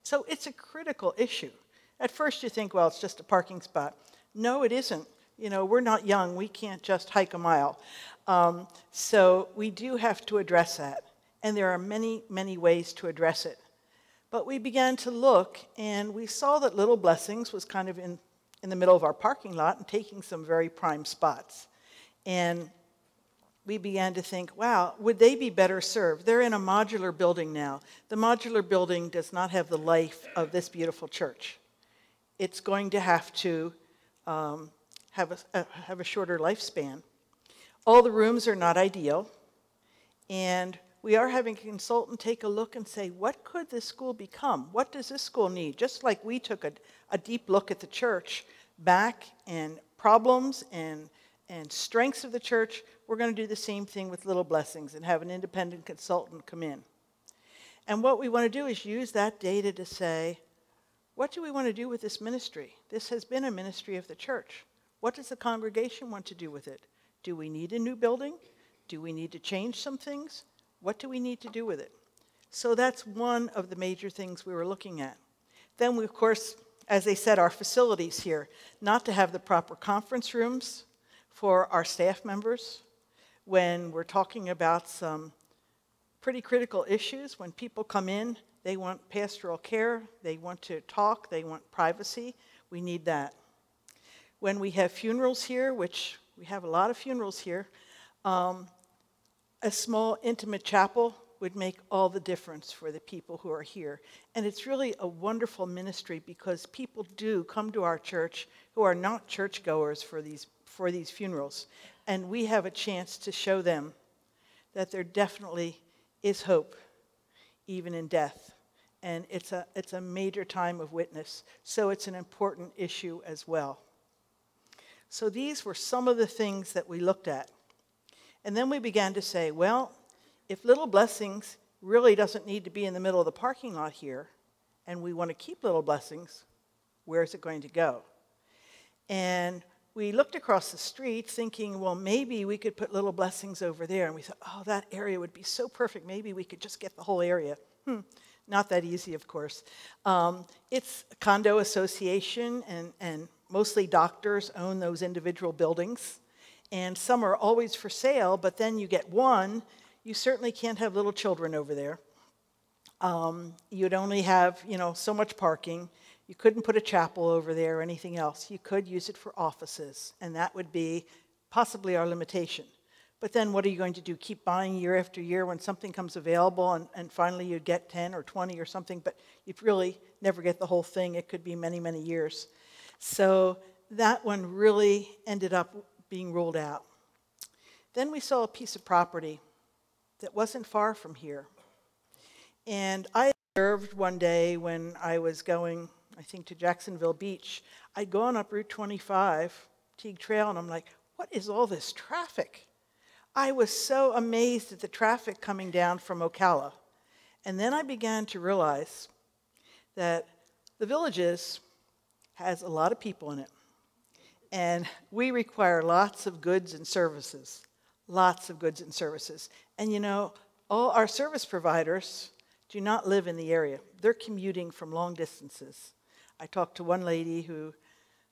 So it's a critical issue. At first you think, well, it's just a parking spot. No, it isn't. You know, we're not young. We can't just hike a mile. So we do have to address that. And there are many, many ways to address it. But we began to look, and we saw that Little Blessings was kind of in the middle of our parking lot and taking some very prime spots. And we began to think, wow, would they be better served? They're in a modular building now. The modular building does not have the life of this beautiful church. It's going to have to have a shorter lifespan. All the rooms are not ideal, and we are having a consultant take a look and say, what could this school become? What does this school need? Just like we took a deep look at the church back and problems and strengths of the church, we're going to do the same thing with Little Blessings and have an independent consultant come in. And what we want to do is use that data to say, what do we want to do with this ministry? This has been a ministry of the church. What does the congregation want to do with it? Do we need a new building? Do we need to change some things? What do we need to do with it? So that's one of the major things we were looking at. Then we, of course, as they said, our facilities here, not to have the proper conference rooms for our staff members when we're talking about some pretty critical issues. When people come in, they want pastoral care, they want to talk, they want privacy. We need that. When we have funerals here, which we have a lot of funerals here, a small intimate chapel would make all the difference for the people who are here. And it's really a wonderful ministry because people do come to our church who are not churchgoers for these funerals. And we have a chance to show them that there definitely is hope, even in death. And it's a major time of witness. So it's an important issue as well. So these were some of the things that we looked at. And then we began to say, well, if Little Blessings really doesn't need to be in the middle of the parking lot here, and we want to keep Little Blessings, where is it going to go? And we looked across the street thinking, well, maybe we could put Little Blessings over there. And we thought, oh, that area would be so perfect. Maybe we could just get the whole area. Not that easy, of course. It's a condo association, and mostly doctors own those individual buildings. And some are always for sale, but then you get one. You certainly can't have little children over there. You'd only have, so much parking. You couldn't put a chapel over there or anything else. You could use it for offices, and that would be possibly our limitation. But then what are you going to do? Keep buying year after year when something comes available, and finally you'd get 10 or 20 or something, but you'd really never get the whole thing. It could be many, many years. So that one really ended up being ruled out. Then we saw a piece of property that wasn't far from here. And I observed one day when I was going, I think, to Jacksonville Beach, I'd gone up Route 25, Teague Trail, and I'm like, what is all this traffic? I was so amazed at the traffic coming down from Ocala. And then I began to realize that the Villages has a lot of people in it. And we require lots of goods and services, lots of goods and services. And all our service providers do not live in the area. They're commuting from long distances. I talked to one lady who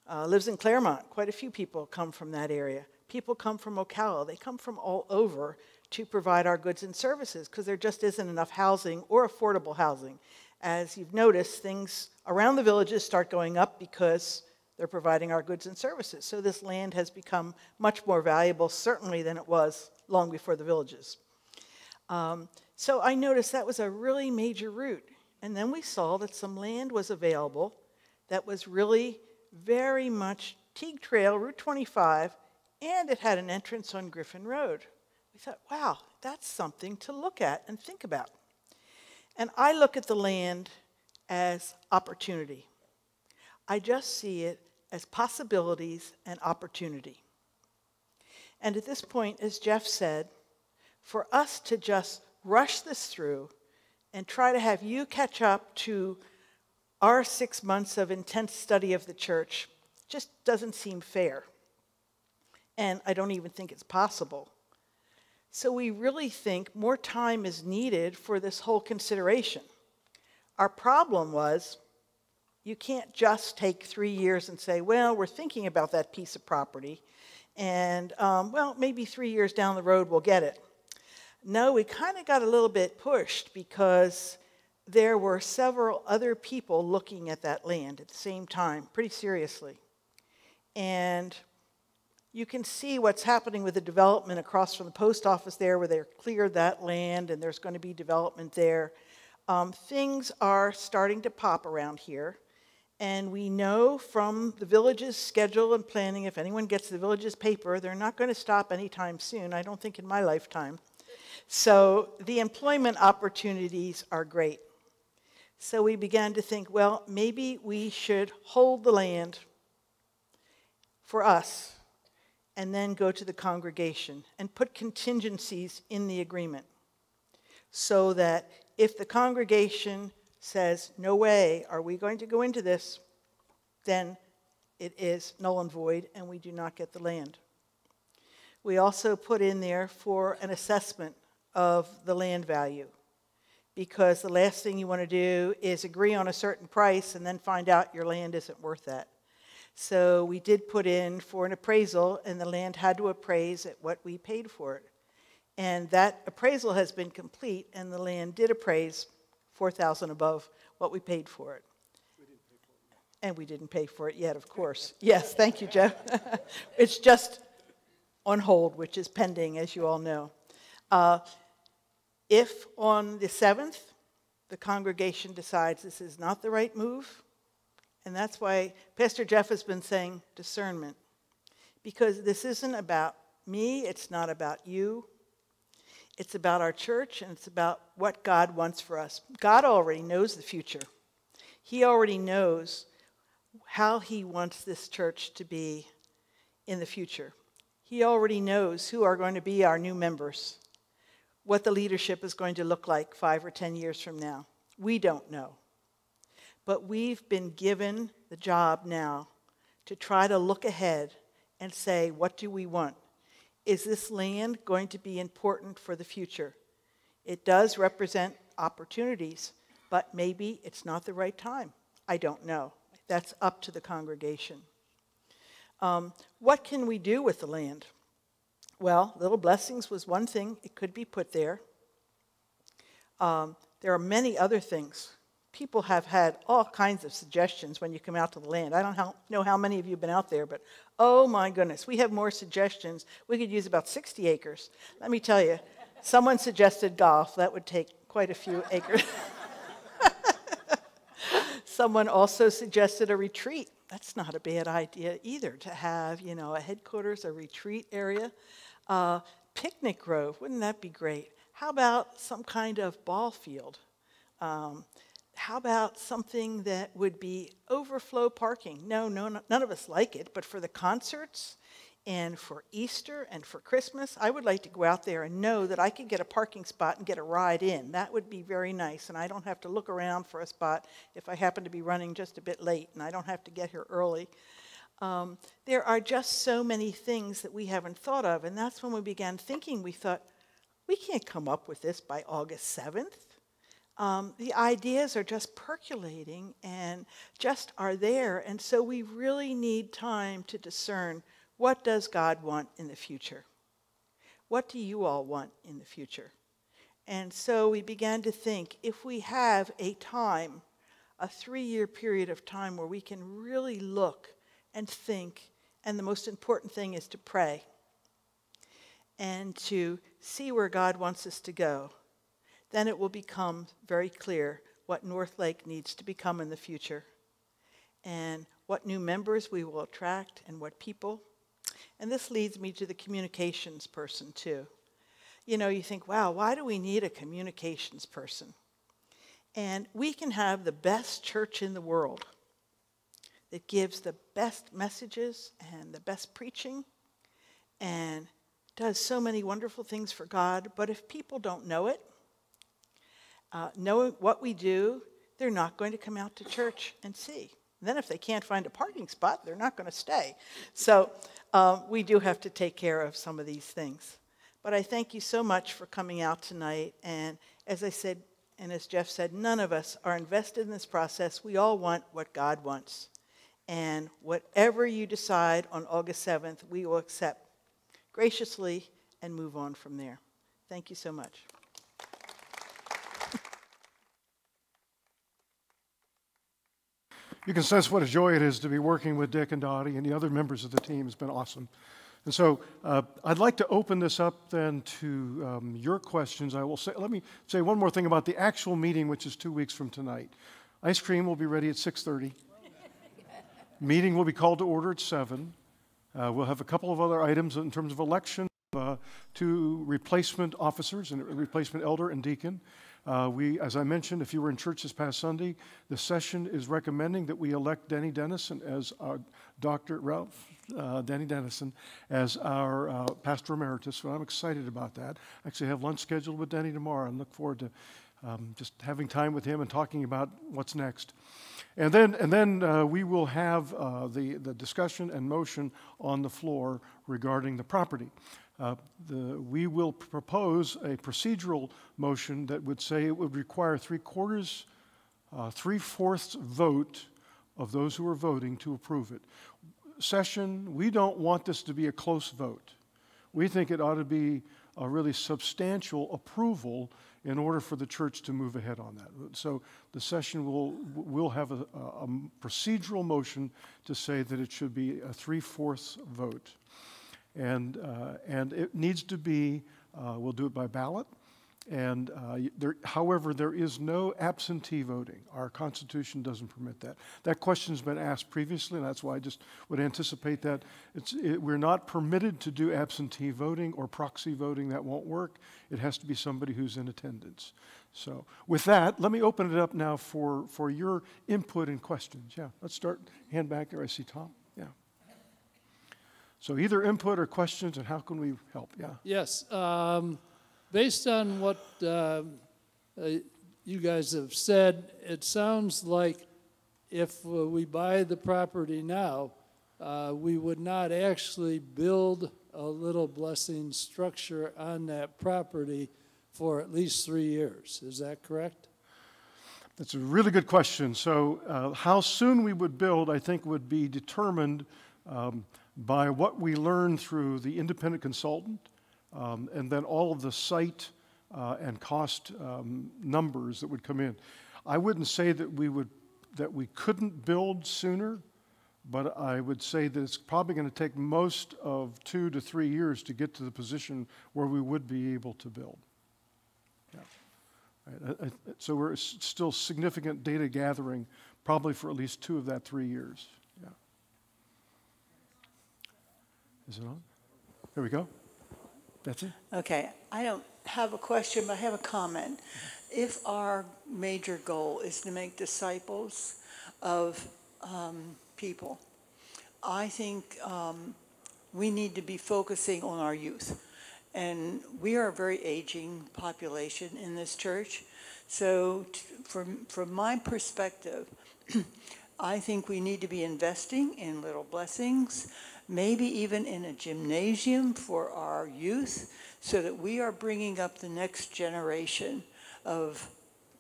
lives in Claremont. Quite a few people come from that area. People come from Ocala. They come from all over to provide our goods and services because there just isn't enough housing or affordable housing. As you've noticed, things around the Villages start going up because they're providing our goods and services. So this land has become much more valuable, certainly, than it was long before the Villages. So I noticed that was a really major route. And then we saw that some land was available that was really very much Teague Trail, Route 25, and it had an entrance on Griffin Road. We thought, wow, that's something to look at and think about. And I look at the land as opportunity. I just see it as possibilities and opportunity. And at this point, as Jeff said, for us to just rush this through and try to have you catch up to our 6 months of intense study of the church just doesn't seem fair. And I don't even think it's possible. So we really think more time is needed for this whole consideration. Our problem was you can't just take 3 years and say, well, we're thinking about that piece of property, and, well, maybe 3 years down the road we'll get it. No, we kind of got a little bit pushed because there were several other people looking at that land at the same time, pretty seriously. And you can see what's happening with the development across from the post office there, where they've cleared that land and there's going to be development there. Things are starting to pop around here. And we know from the village's schedule and planning, if anyone gets the village's paper, they're not going to stop anytime soon, I don't think in my lifetime. So the employment opportunities are great. So we began to think, well, maybe we should hold the land for us and then go to the congregation and put contingencies in the agreement so that if the congregation says, no way are we going to go into this, then it is null and void and we do not get the land. We also put in there for an assessment of the land value, because the last thing you want to do is agree on a certain price and then find out your land isn't worth that. So we did put in for an appraisal, and the land had to appraise at what we paid for it. And that appraisal has been complete, and the land did appraise $4,000 above what we paid for it. And we didn't pay for it yet, of course. Yes, thank you, Jeff. It's just on hold, which is pending, as you all know. If on the 7th, the congregation decides this is not the right move, and that's why Pastor Jeff has been saying discernment, because this isn't about me, it's not about you, it's about our church, and it's about what God wants for us. God already knows the future. He already knows how he wants this church to be in the future. He already knows who are going to be our new members, what the leadership is going to look like 5 or 10 years from now. We don't know. But we've been given the job now to try to look ahead and say, what do we want? Is this land going to be important for the future? It does represent opportunities, but maybe it's not the right time. I don't know. That's up to the congregation. What can we do with the land? Well, Little Blessings was one thing. It could be put there. There are many other things. People have had all kinds of suggestions when you come out to the land. I don't know how many of you have been out there, but oh my goodness, we have more suggestions. We could use about 60 acres. Let me tell you, someone suggested golf. That would take quite a few acres. Someone also suggested a retreat. That's not a bad idea either, to have, a headquarters, a retreat area. Picnic grove, wouldn't that be great? How about some kind of ball field? How about something that would be overflow parking? No, none of us like it, but for the concerts and for Easter and for Christmas, I would like to go out there and know that I could get a parking spot and get a ride in. That would be very nice, and I don't have to look around for a spot if I happen to be running just a bit late, and I don't have to get here early. There are just so many things that we haven't thought of, and that's when we began thinking. We thought, we can't come up with this by August 7th. The ideas are just percolating and just are there, and so we really need time to discern, what does God want in the future? What do you all want in the future? And so we began to think, if we have a 3-year period of time where we can really look and think, and the most important thing is to pray and to see where God wants us to go, then it will become very clear what North Lake needs to become in the future, and what new members we will attract and what people. And this leads me to the communications person too. You think, wow, why do we need a communications person? And we can have the best church in the world that gives the best messages and the best preaching and does so many wonderful things for God, but if people don't know it, know what we do, they're not going to come out to church and see. And then if they can't find a parking spot, they're not going to stay. So we do have to take care of some of these things. But I thank you so much for coming out tonight. And as I said, And as Jeff said, none of us are invested in this process. We all want what God wants. And whatever you decide on August 7th, we will accept graciously and move on from there. Thank you so much. You can sense what a joy it is to be working with Dick and Dottie and the other members of the team. It's been awesome. And so I'd like to open this up then to your questions. Let me say one more thing about the actual meeting, which is 2 weeks from tonight. Ice cream will be ready at 6:30. Meeting will be called to order at 7. We'll have a couple of other items in terms of election, 2 replacement officers, and a replacement elder and deacon. As I mentioned, if you were in church this past Sunday, the session is recommending that we elect Denny Dennison as our Denny Dennison as our pastor emeritus. So I'm excited about that. I actually have lunch scheduled with Denny tomorrow and look forward to just having time with him and talking about what's next. And then we will have the discussion and motion on the floor regarding the property. We will propose a procedural motion that would say it would require 3/4 vote of those who are voting to approve it. Session, we don't want this to be a close vote. We think it ought to be a really substantial approval in order for the church to move ahead on that. So the session will have a procedural motion to say that it should be a 3/4 vote. And it needs to be, we'll do it by ballot. And however, there is no absentee voting. Our Constitution doesn't permit that. That question's been asked previously, and that's why I just would anticipate that. We're not permitted to do absentee voting or proxy voting. That won't work. It has to be somebody who's in attendance. So with that, let me open it up now for your input and questions. Yeah, let's start. Hand back there. I see Tom. Yeah. So either input or questions, and how can we help? Yeah. Yes. Based on what you guys have said, it sounds like if we buy the property now, we would not actually build a Little Blessing structure on that property for at least 3 years. Is that correct? That's a really good question. So how soon we would build, I think, would be determined by what we learn through the independent consultant, and then all of the site and cost numbers that would come in. I wouldn't say that we couldn't build sooner, but I would say that it's probably going to take most of 2 to 3 years to get to the position where we would be able to build. Yeah. Right. So we're still significant data gathering, probably for at least 2 of that 3 years. Yeah. Is it on? There we go. That's it? Okay, I don't have a question, but I have a comment. If our major goal is to make disciples of people, I think we need to be focusing on our youth. And we are a very aging population in this church. So from my perspective, I think we need to be investing in Little Blessings, maybe even in a gymnasium for our youth, so that we are bringing up the next generation of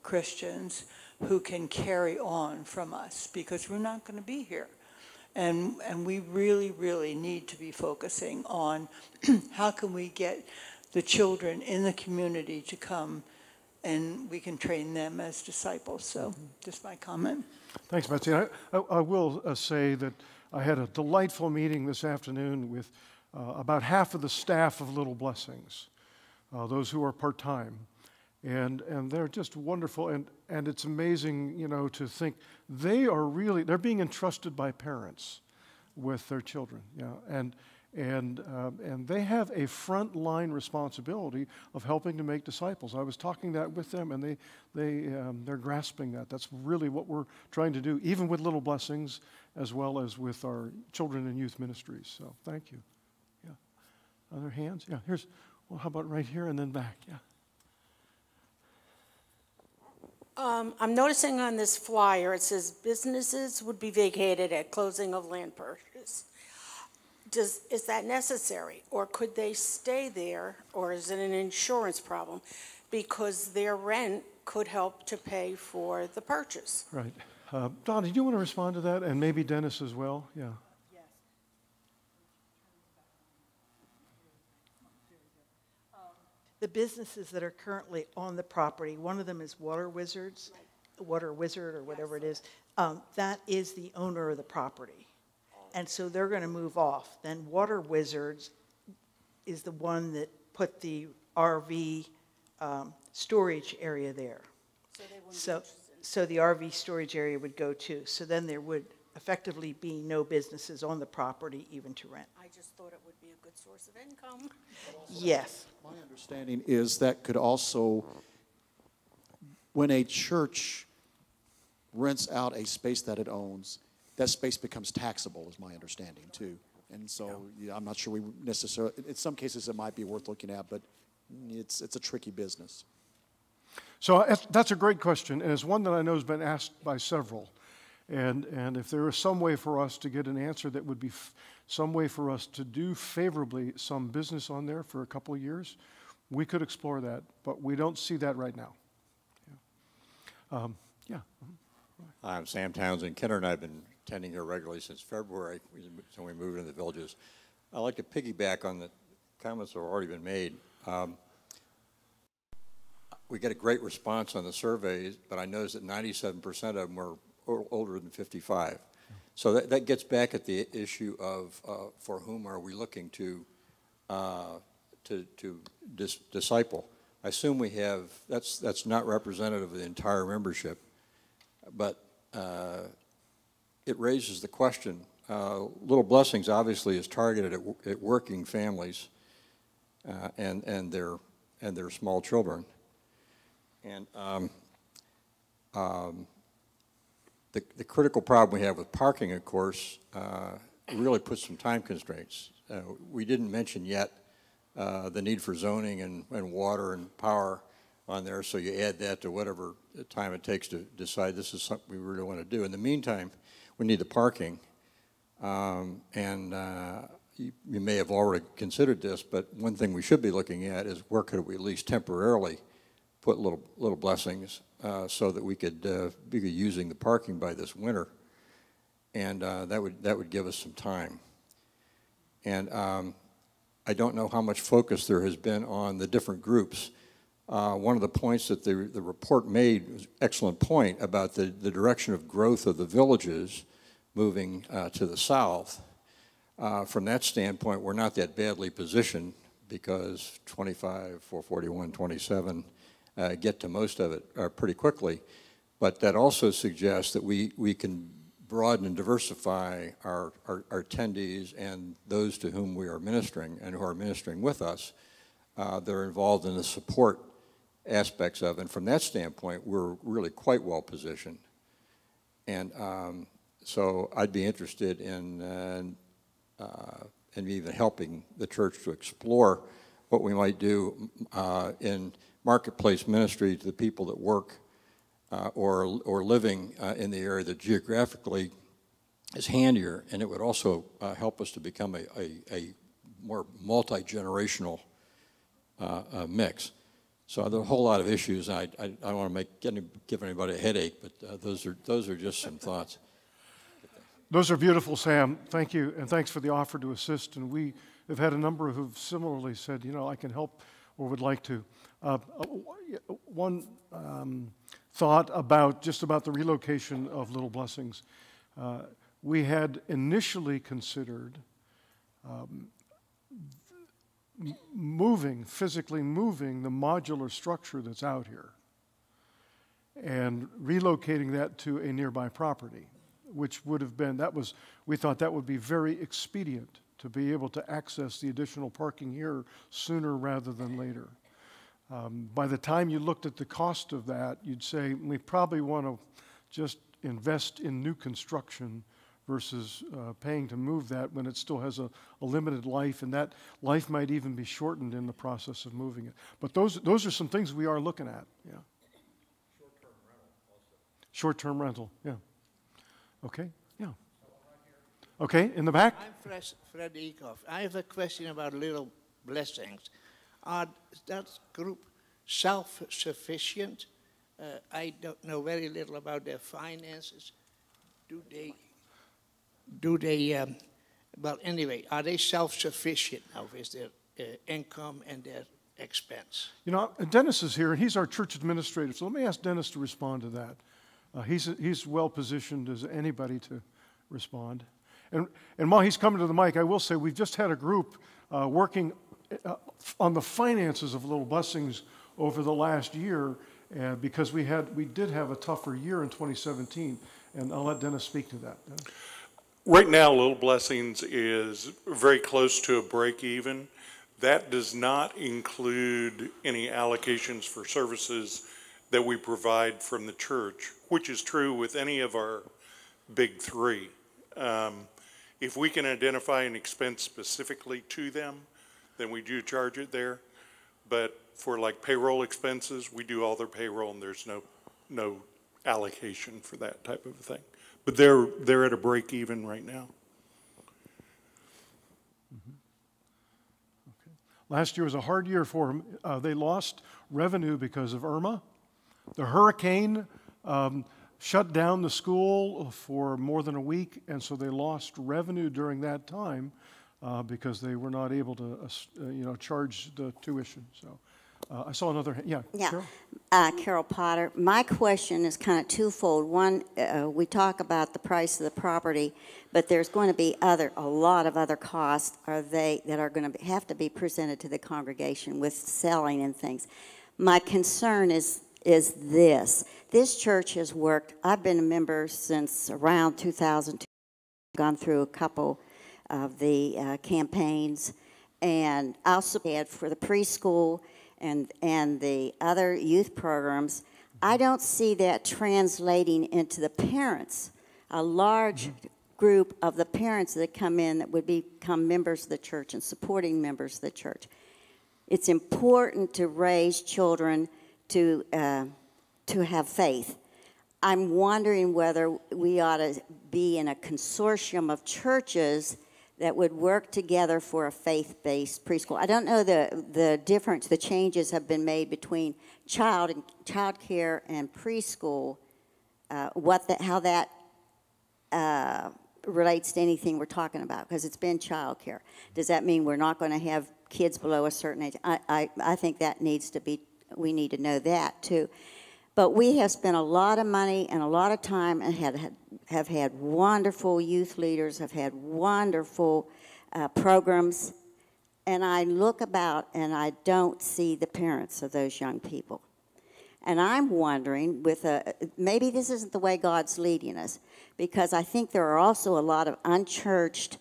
Christians who can carry on from us, because we're not going to be here. And we really, really need to be focusing on how can we get the children in the community to come and we can train them as disciples. So just my comment. Thanks, Betsy. I will say that I had a delightful meeting this afternoon with about half of the staff of Little Blessings, those who are part-time. And they're just wonderful, and it's amazing, to think they're being entrusted by parents with their children, and they have a frontline responsibility of helping to make disciples. I was talking that with them, and they're grasping that. That's really what we're trying to do, even with Little Blessings, as well as with our children and youth ministries. So thank you. Yeah. Other hands? Yeah. How about right here and then back? Yeah. I'm noticing on this flyer, it says businesses would be vacated at closing of land purchase. Is that necessary? Or could they stay there? Or is it an insurance problem? Because their rent could help to pay for the purchase. Right. Donna, do you want to respond to that? And maybe Dennis as well? Yeah. The businesses that are currently on the property, one of them is Water Wizards, Water Wizard or whatever it is, that is the owner of the property. And so they're going to move off. Then Water Wizards is the one that put the RV storage area there. So they wouldn't be So, interested. so the RV storage area would go too. So then there would effectively be no businesses on the property even to rent. I just thought it would be a good source of income. Yes. My understanding is that could also, when a church rents out a space that it owns, that space becomes taxable, is my understanding too. And so, yeah, I'm not sure we necessarily, in some cases it might be worth looking at, but it's a tricky business. So that's a great question, and it's one that I know has been asked by several. And if there is some way for us to get an answer that would be some way for us to do favorably some business on there for a couple of years, we could explore that, but we don't see that right now. Yeah. I'm Sam Townsend. Kenner and I have been attending here regularly since February, so we moved into the villages. I'd like to piggyback on the comments that have already been made. We get a great response on the surveys, but I noticed that 97% of them were older than 55. So that gets back at the issue of for whom are we looking to disciple. I assume we have, that's not representative of the entire membership, but it raises the question. Little Blessings obviously is targeted at working families and their small children. And the critical problem we have with parking, of course, really puts some time constraints. We didn't mention yet the need for zoning and water and power on there, so you add that to whatever time it takes to decide this is something we really want to do. In the meantime, we need the parking, you may have already considered this, but one thing we should be looking at is where could we at least temporarily put little Blessings so that we could be using the parking by this winter, and that would give us some time. And I don't know how much focus there has been on the different groups. One of the points that the report made was an excellent point about the direction of growth of the villages moving to the south. From that standpoint, we're not that badly positioned because 25, 441, 27 get to most of it pretty quickly. But that also suggests that we can broaden and diversify our attendees and those to whom we are ministering and who are ministering with us. They're involved in the support aspects of it. And from that standpoint, we're really quite well positioned. And so I'd be interested in even helping the church to explore what we might do in marketplace ministry to the people that work or living in the area that geographically is handier, and it would also help us to become a more multi-generational mix. So there's a whole lot of issues. I don't want to give anybody a headache, but those are just some thoughts. Those are beautiful, Sam. Thank you, and thanks for the offer to assist. And we have had a number who've similarly said, you know, I can help or would like to. One thought about the relocation of Little Blessings. We had initially considered physically moving the modular structure that's out here and relocating that to a nearby property, which would have been, we thought that would be very expedient to be able to access the additional parking here sooner rather than later. By the time you looked at the cost of that, you'd say we probably want to just invest in new construction versus paying to move that when it still has a limited life, and that life might even be shortened in the process of moving it. But those are some things we are looking at, yeah. Short-term rental, yeah. Okay, yeah. Okay, in the back? I'm Fred Eekhoff. I have a question about Little Blessings. Are that group self-sufficient I don't know very little about their finances. Do they, well, anyway, are they self-sufficient now with their income and their expense? You know, Dennis is here, and he's our church administrator, so let me ask Dennis to respond to that. He's well positioned as anybody to respond. And while he's coming to the mic, I will say we've just had a group working on the finances of Little Blessings over the last year, because we did have a tougher year in 2017, and I'll let Dennis speak to that. Dennis? Right now, Little Blessings is very close to a break even. That does not include any allocations for services that we provide from the church, which is true with any of our big three. If we can identify an expense specifically to them, then we do charge it there. But for like payroll expenses, we do all their payroll, and there's no allocation for that type of a thing. But they're at a break even right now. Okay. Last year was a hard year for them. They lost revenue because of Irma. The hurricane shut down the school for more than a week, and so they lost revenue during that time because they were not able to, charge the tuition. So I saw another. Yeah. Carol? Carol Potter. My question is kind of twofold. One, we talk about the price of the property, but there's going to be a lot of other costs that are going to have to be presented to the congregation with selling and things. My concern is this. This church has worked. I've been a member since around 2002. Gone through a couple of the campaigns, and also had for the preschool and the other youth programs. I don't see that translating into the parents, a large group of the parents that come in that would become members of the church and supporting members of the church. It's important to raise children to have faith. I'm wondering whether we ought to be in a consortium of churches that would work together for a faith-based preschool. I don't know the difference, the changes have been made between child care and preschool, how that relates to anything we're talking about, because it's been child care. Does that mean we're not going to have kids below a certain age? I think that we need to know that too. But we have spent a lot of money and a lot of time and have had wonderful youth leaders, have had wonderful programs, and I look about and I don't see the parents of those young people. And I'm wondering, maybe this isn't the way God's leading us, because I think there are also a lot of unchurched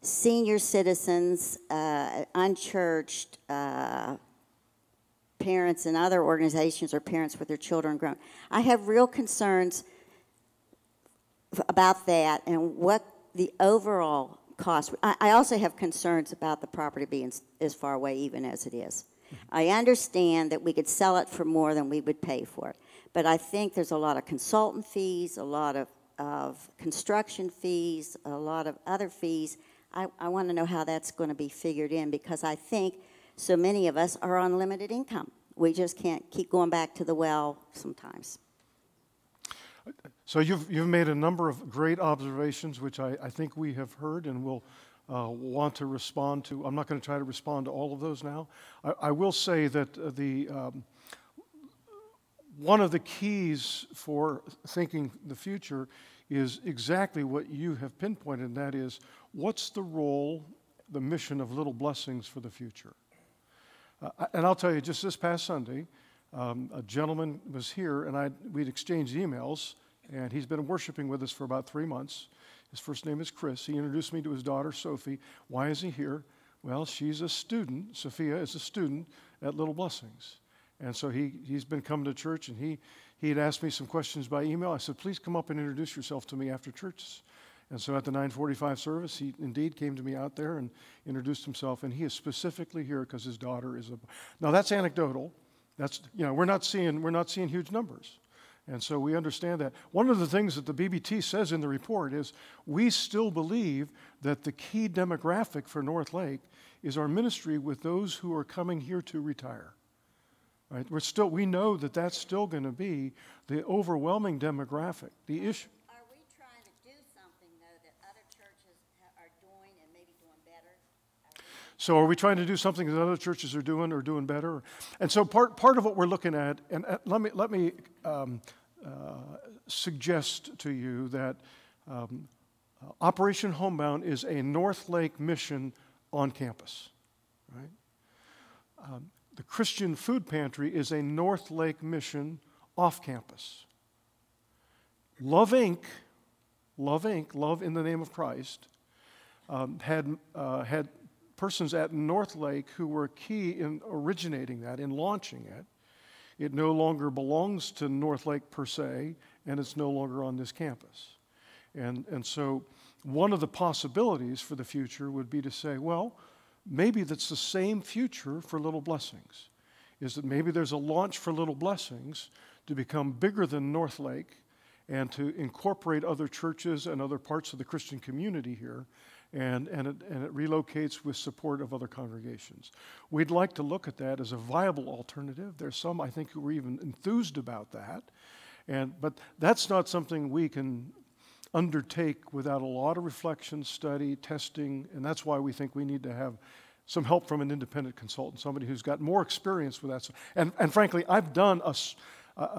senior citizens, unchurched parents in other organizations, or parents with their children grown. I have real concerns about that and what the overall cost. I also have concerns about the property being as far away even as it is. I understand that we could sell it for more than we would pay for it, but I think there's a lot of consultant fees, a lot of construction fees, a lot of other fees. I want to know how that's going to be figured in, because I think so many of us are on limited income. We just can't keep going back to the well sometimes. So you've made a number of great observations, which I think we have heard and will want to respond to. I'm not going to try to respond to all of those now. I will say that one of the keys for thinking the future is exactly what you have pinpointed, and that is, what's the role, the mission of Little Blessings for the future? And I'll tell you, just this past Sunday, a gentleman was here, and we'd exchanged emails, and he's been worshiping with us for about 3 months. His first name is Chris. He introduced me to his daughter, Sophie. Why is he here? Well, she's a student. Sophia is a student at Little Blessings. And so he's been coming to church, and he had asked me some questions by email. I said, please come up and introduce yourself to me after church. And so at the 9:45 service, he indeed came to me out there and introduced himself, and he is specifically here because his daughter is a. Now that's anecdotal. That's, we're not seeing huge numbers, and so we understand that. One of the things that the BBT says in the report is we still believe that the key demographic for North Lake is our ministry with those who are coming here to retire. right? We know that that's still going to be the overwhelming demographic. The issue. Are we trying to do something, though, that other churches are doing and maybe doing better? So are we trying to do something that other churches are doing better? And so part of what we're looking at, and let me suggest to you that Operation Homebound is a North Lake mission on campus, right? The Christian Food Pantry is a North Lake mission off campus. Love Inc., Love in the Name of Christ, had persons at North Lake who were key in originating that, in launching it. It no longer belongs to North Lake per se, and it's no longer on this campus. And so one of the possibilities for the future would be to say, well, maybe that's the same future for Little Blessings, is that maybe there's a launch for Little Blessings to become bigger than North Lake and to incorporate other churches and other parts of the Christian community here, and it relocates with support of other congregations. We'd like to look at that as a viable alternative. There's some, I think, who are even enthused about that, but that's not something we can undertake without a lot of reflection, study, testing, and that's why we think we need to have some help from an independent consultant, somebody who's got more experience with that. And frankly, I've done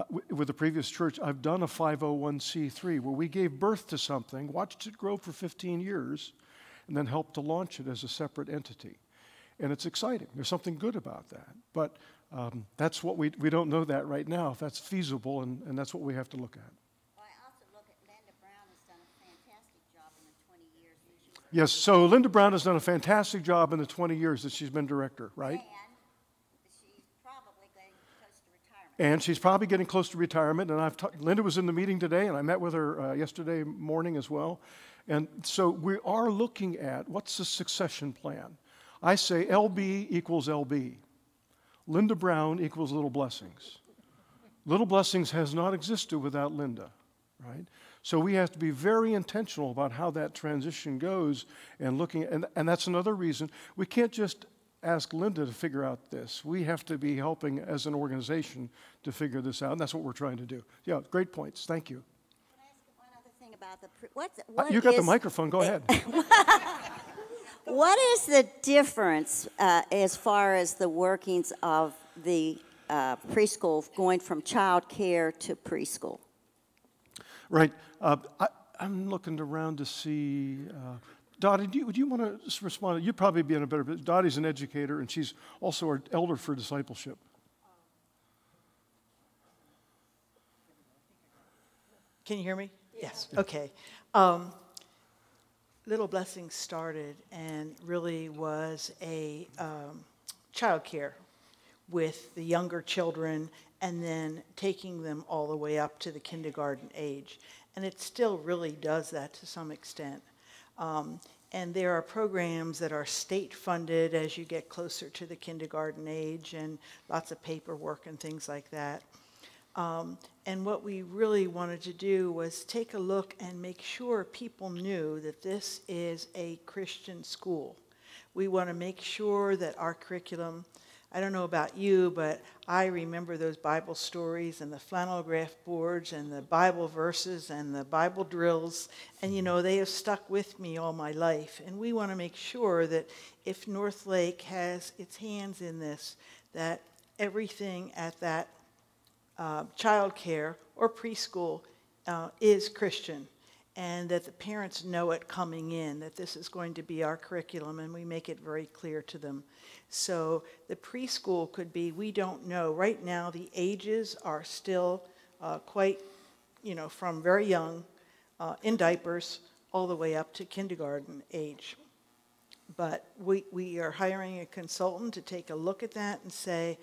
with the previous church, I've done a 501c3 where we gave birth to something, watched it grow for 15 years, and then helped to launch it as a separate entity. And it's exciting. There's something good about that. But that's what we don't know that right now, if that's feasible, and that's what we have to look at. Yes, so Linda Brown has done a fantastic job in the 20 years that she's been director, right? And she's probably getting close to retirement. And Linda was in the meeting today, and I met with her yesterday morning as well. And so we are looking at what's the succession plan. I say LB equals LB. Linda Brown equals Little Blessings. Little Blessings has not existed without Linda, right? So we have to be very intentional about how that transition goes and looking, and that's another reason. We can't just ask Linda to figure out this. We have to be helping as an organization to figure this out, and that's what we're trying to do. Yeah, great points. Thank you. Can I ask one other thing about the... You got the microphone. Go ahead. What is the difference as far as the workings of the preschool going from child care to preschool? Right. I'm looking around to see, Dottie, would you want to respond? You'd probably be in a better position. Dottie's an educator, and she's also our elder for discipleship. Can you hear me? Yes. Okay. Little Blessings started and really was a child care with the younger children and then taking them all the way up to the kindergarten age. And it still really does that to some extent. And there are programs that are state funded as you get closer to the kindergarten age, and lots of paperwork and things like that. And what we really wanted to do was take a look and make sure people knew that this is a Christian school. We want to make sure that our curriculum, I don't know about you, but I remember those Bible stories and the flannel graph boards and the Bible verses and the Bible drills. And, you know, they have stuck with me all my life. And we want to make sure that if North Lake has its hands in this, that everything at that child care or preschool is Christian, and that the parents know it coming in, that this is going to be our curriculum, and we make it very clear to them. So the preschool could be, we don't know. Right now, the ages are still quite, you know, from very young, in diapers, all the way up to kindergarten age. But we are hiring a consultant to take a look at that and say,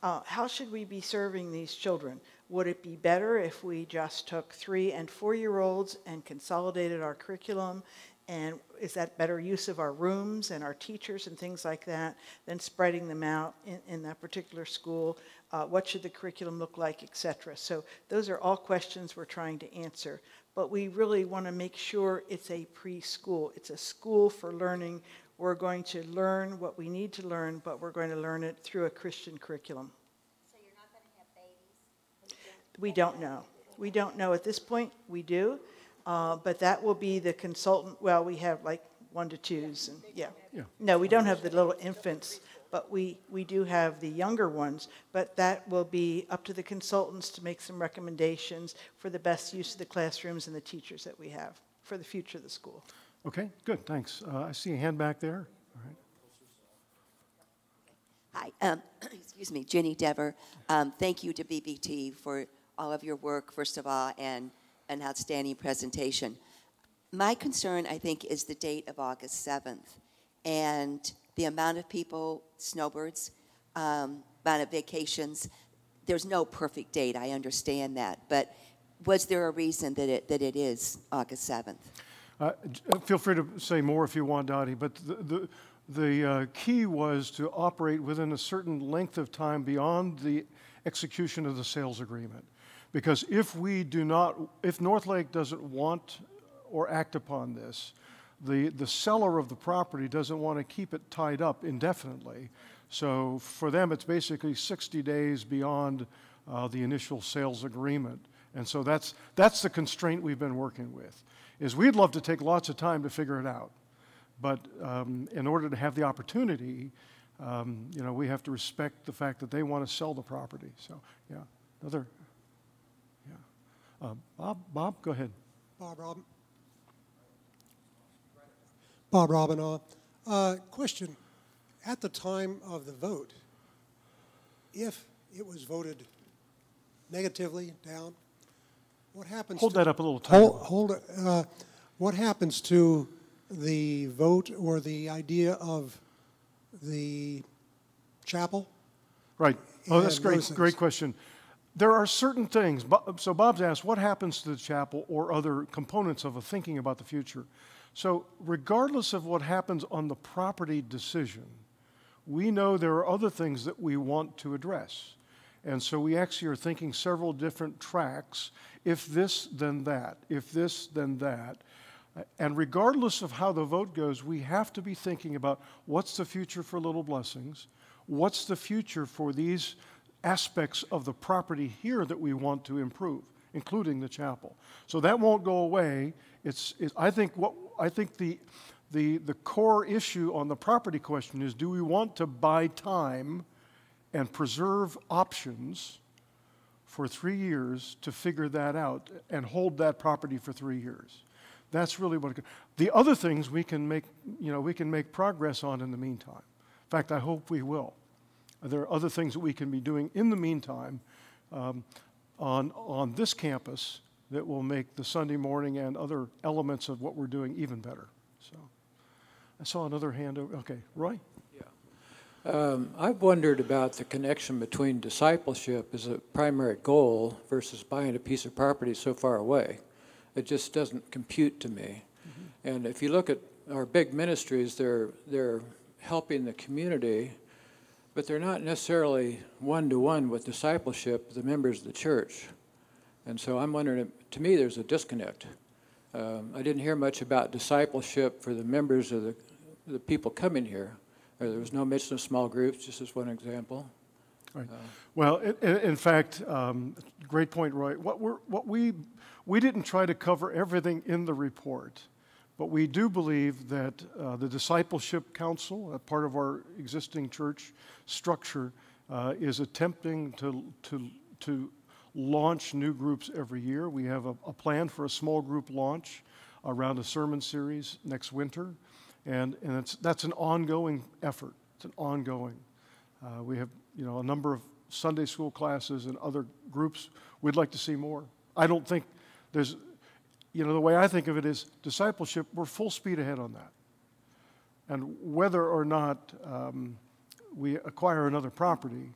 how should we be serving these children? Would it be better if we just took 3- and 4-year-olds and consolidated our curriculum? And is that better use of our rooms and our teachers and things like that than spreading them out in that particular school? What should the curriculum look like, et cetera? So those are all questions we're trying to answer. But we really want to make sure it's a preschool. It's a school for learning. We're going to learn what we need to learn, but we're going to learn it through a Christian curriculum. So you're We don't know. We don't know at this point. We do. But that will be the consultant. Well, we have like 1 to 2s. And yeah. No, we don't have the little infants, but we do have the younger ones. But that will be up to the consultants to make some recommendations for the best use of the classrooms and the teachers that we have for the future of the school. Okay, good, thanks. I see a hand back there. All right. Hi, excuse me, Jenny Dever. Thank you to BBT for all of your work, first of all, and an outstanding presentation. My concern, I think, is the date of August 7th and the amount of people, snowbirds, amount of vacations. There's no perfect date, I understand that, but was there a reason that it is August 7th? Feel free to say more if you want, Dottie, but the key was to operate within a certain length of time beyond the execution of the sales agreement. Because if North Lake doesn't want or act upon this, the seller of the property doesn't want to keep it tied up indefinitely. So for them, it's basically 60 days beyond the initial sales agreement. And so that's the constraint we've been working with, is we'd love to take lots of time to figure it out. But in order to have the opportunity, we have to respect the fact that they want to sell the property. So, yeah, Bob, go ahead. Bob Robinaugh. Question, at the time of the vote, if it was voted negatively down, what happens Hold that up a little tighter. What happens to the vote or the idea of the chapel? Right. Oh, that's great. Great question. There are certain things. So Bob's asked, what happens to the chapel or other components of a thinking about the future? So regardless of what happens on the property decision, we know there are other things that we want to address. And so we actually are thinking several different tracks. If this, then that. If this, then that. And regardless of how the vote goes, we have to be thinking about what's the future for Little Blessings, what's the future for these aspects of the property here that we want to improve, including the chapel. So that won't go away. I think the core issue on the property question is, do we want to buy time and preserve options for 3 years to figure that out and hold that property for 3 years? That's really what the other things we can make progress on in the meantime. In fact, I hope we will. There are other things that we can be doing in the meantime on this campus that will make the Sunday morning and other elements of what we're doing even better. So I saw another hand over. Okay, Roy? I've wondered about the connection between discipleship as a primary goal versus buying a piece of property so far away. It just doesn't compute to me. Mm-hmm. And if you look at our big ministries, they're helping the community, but they're not necessarily one-to-one with discipleship of the members of the church. And so I'm wondering, to me, there's a disconnect. I didn't hear much about discipleship for the members of the people coming here. There was no mention of small groups, just as one example. Right. Well, in fact, great point, Roy. We didn't try to cover everything in the report, but we do believe that the Discipleship Council, a part of our existing church structure, is attempting to launch new groups every year. We have a plan for a small group launch around a sermon series next winter, and that's an ongoing effort. It's an ongoing. We have a number of Sunday school classes and other groups. We'd like to see more. I don't think there's, the way I think of it is discipleship, we're full speed ahead on that. And whether or not we acquire another property,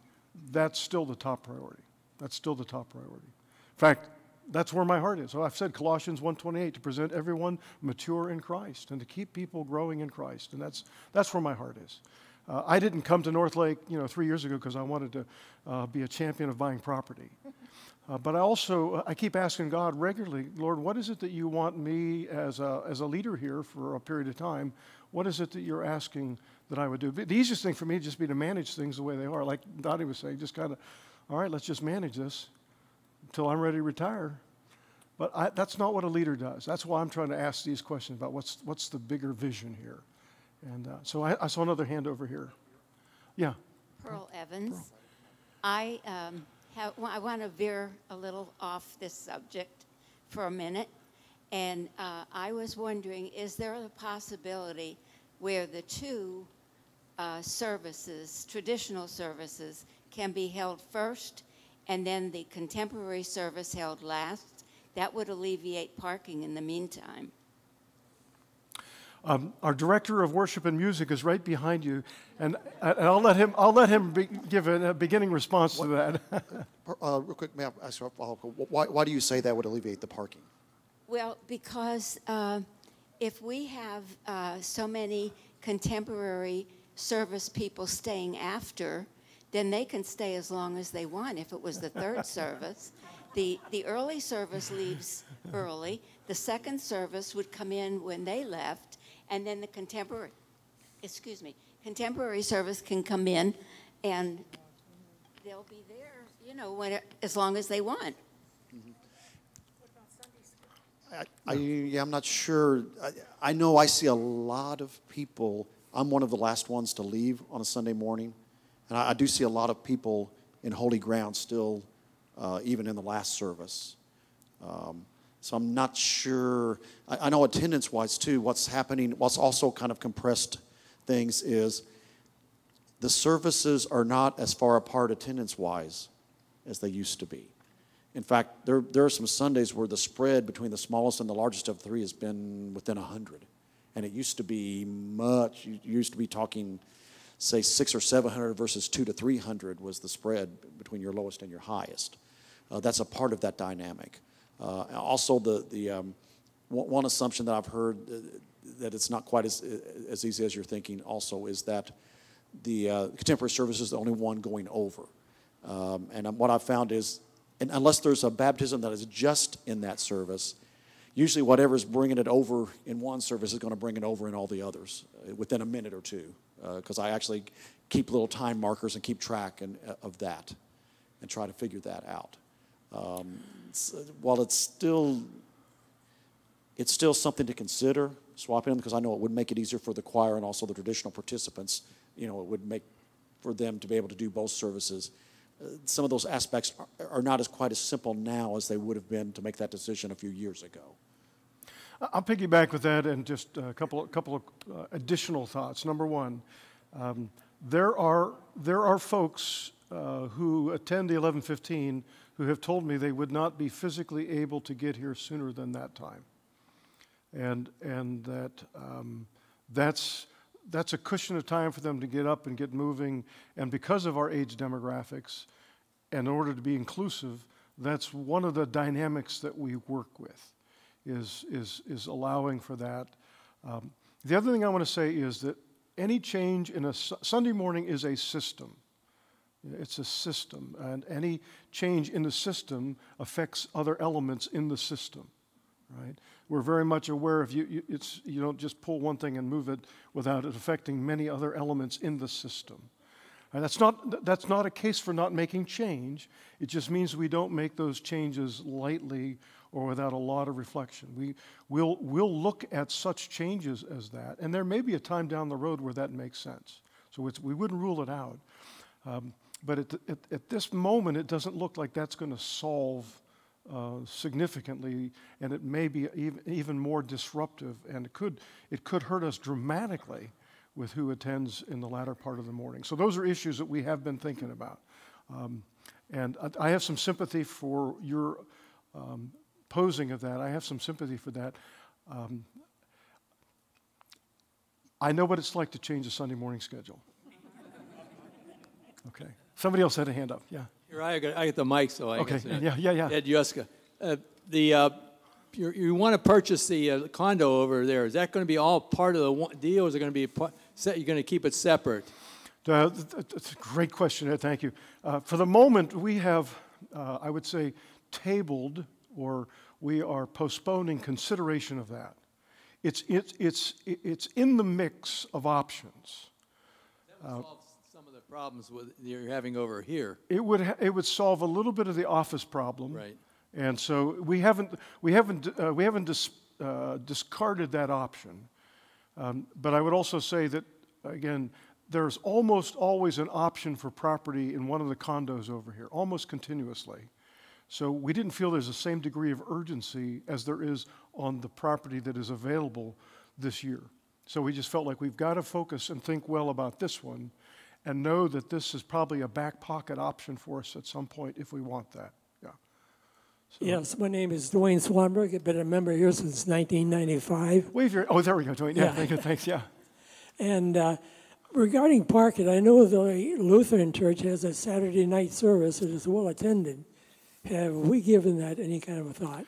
that's still the top priority. That's still the top priority. In fact, that's where my heart is. So I've said Colossians 1:28, to present everyone mature in Christ and to keep people growing in Christ. And that's where my heart is. I didn't come to North Lake, 3 years ago because I wanted to be a champion of buying property. But I keep asking God regularly, Lord, what is it that you want me as a leader here for a period of time? What is it that you're asking that I would do? The easiest thing for me would just be to manage things the way they are. Like Dottie was saying, just kind of, all right, let's just manage this. until I'm ready to retire. But that's not what a leader does. That's why I'm trying to ask these questions about what's the bigger vision here. And so I saw another hand over here. Yeah. Pearl Evans. I want to veer a little off this subject for a minute. And I was wondering, is there a possibility where the two services, traditional services, can be held first and then the contemporary service held last? That would alleviate parking in the meantime. Our director of worship and music is right behind you, and I'll let him give a beginning response to that. Real quick, may I ask a follow-up? Why do you say that would alleviate the parking? Well, because if we have so many contemporary service people staying after, then they can stay as long as they want if it was the third service. The early service leaves early. The second service would come in when they left, and then the contemporary service can come in, and they'll be there, as long as they want. I'm not sure. I know I see a lot of people. I'm one of the last ones to leave on a Sunday morning, and I do see a lot of people in holy ground still, even in the last service. So I'm not sure. I know attendance-wise, too, what's happening, what's also kind of compressed things is the services are not as far apart attendance-wise as they used to be. In fact, there are some Sundays where the spread between the smallest and the largest of the three has been within 100. And it used to be much. You used to be talking, say, 600 or 700 versus 200 to 300 was the spread between your lowest and your highest. That's a part of that dynamic. Also, the one assumption that I've heard that it's not quite as easy as you're thinking also is that the contemporary service is the only one going over. And what I've found is, and unless there's a baptism that is just in that service, usually whatever's bringing it over in one service is going to bring it over in all the others within a minute or two, because I actually keep little time markers and keep track of that and try to figure that out. While it's still something to consider, swapping them, because I know it would make it easier for the choir and also the traditional participants. It would make for them to be able to do both services. Some of those aspects are not quite as simple now as they would have been to make that decision a few years ago. I'll piggyback with that and just a couple of additional thoughts. Number one, there are folks who attend the 11:15 who have told me they would not be physically able to get here sooner than that time, and that's a cushion of time for them to get up and get moving. And because of our age demographics, and in order to be inclusive, that's one of the dynamics that we work with, is allowing for that. The other thing I want to say is that any change in a Sunday morning is a system. It's a system, and any change in the system affects other elements in the system, right? We're very much aware of you don't just pull one thing and move it without it affecting many other elements in the system. And that's not a case for not making change. It just means we don't make those changes lightly or without a lot of reflection. We'll look at such changes as that, and there may be a time down the road where that makes sense. So we wouldn't rule it out. But at this moment, it doesn't look like that's going to solve significantly, and it may be even more disruptive, and it could hurt us dramatically with who attends in the latter part of the morning. So those are issues that we have been thinking about. And I have some sympathy for your posing of that. I have some sympathy for that. I know what it's like to change a Sunday morning schedule. Okay. Somebody else had a hand up. Yeah. Here, I get the mic, so I okay. guess. Yeah. Ed Yuska. You want to purchase the condo over there. Is that going to be all part of the deal, or is it going to be you're going to keep it separate? That's a great question, Ed. Thank you. For the moment, we have, I would say, tabled, or we are postponing consideration of that. It's in the mix of options. That would solve some of the problems you're having over here. It would solve a little bit of the office problem. Right. And so we haven't discarded that option. But I would also say that, again, there's almost always an option for property in one of the condos over here, almost continuously. So we didn't feel there's the same degree of urgency as there is on the property that is available this year. So we just felt like we've got to focus and think well about this one and know that this is probably a back pocket option for us at some point if we want that. Yeah. So. Yes, my name is Dwayne Swanberg. I've been a member here since 1995. Wave your, oh, there we go, Dwayne. Yeah, thank you, thanks, yeah. And regarding parking, I know the Lutheran Church has a Saturday night service that is well attended. Have we given that any kind of a thought?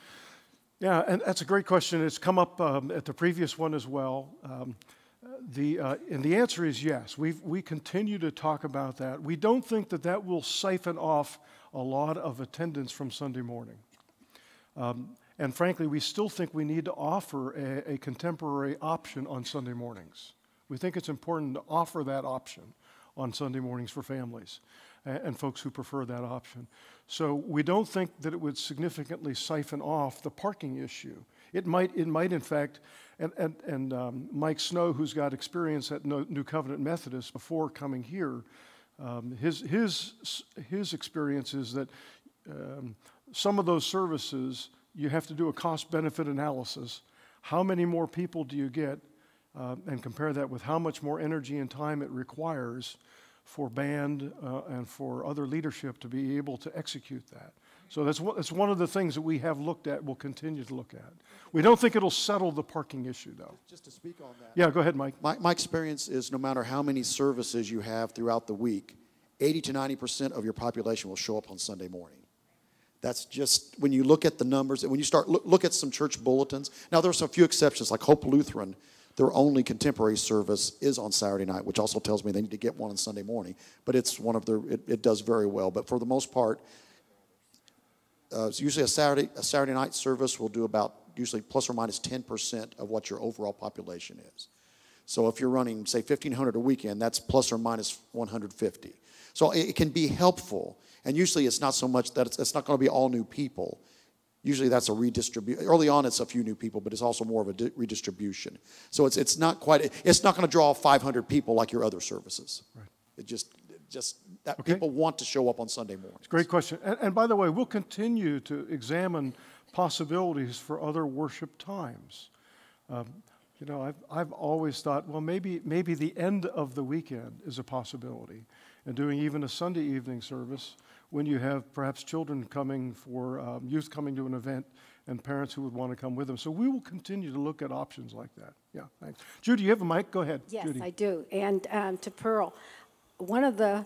Yeah, and that's a great question. It's come up at the previous one as well. And the answer is yes. We continue to talk about that. We don't think that that will siphon off a lot of attendance from Sunday morning. And frankly, we still think we need to offer a contemporary option on Sunday mornings. We think it's important to offer that option on Sunday mornings for families and folks who prefer that option. So we don't think that it would significantly siphon off the parking issue. It might in fact, and Mike Snow, who's got experience at New Covenant Methodist before coming here, his experience is that some of those services, you have to do a cost-benefit analysis. How many more people do you get? And compare that with how much more energy and time it requires for band and for other leadership to be able to execute that. So that's one of the things that we have looked at, we'll continue to look at. We don't think it'll settle the parking issue, though. Just to speak on that. Yeah, go ahead, Mike. My experience is no matter how many services you have throughout the week, 80 to 90% of your population will show up on Sunday morning. That's just, when you look at the numbers, when you start look at some church bulletins. Now, there's a few exceptions, like Hope Lutheran. Their only contemporary service is on Saturday night, which also tells me they need to get one on Sunday morning. But it's one of their, it does very well. But for the most part, it's usually a Saturday night service will do about usually plus or minus 10% of what your overall population is. So if you're running, say, 1,500 a weekend, that's plus or minus 150. So it can be helpful. And usually it's not so much that it's not going to be all new people. Usually that's a redistribution. Early on it's a few new people, but it's also more of a redistribution. So it's not quite, it's not going to draw 500 people like your other services. Right. It just that okay. People want to show up on Sunday mornings. Great question. And by the way, we'll continue to examine possibilities for other worship times. You know, I've always thought, well, maybe the end of the weekend is a possibility, and doing even a Sunday evening service when you have perhaps children coming for, youth coming to an event and parents who would want to come with them. So we will continue to look at options like that. Yeah, thanks. Judy, you have a mic? Go ahead. Yes, Judy. I do. And to Pearl, one of the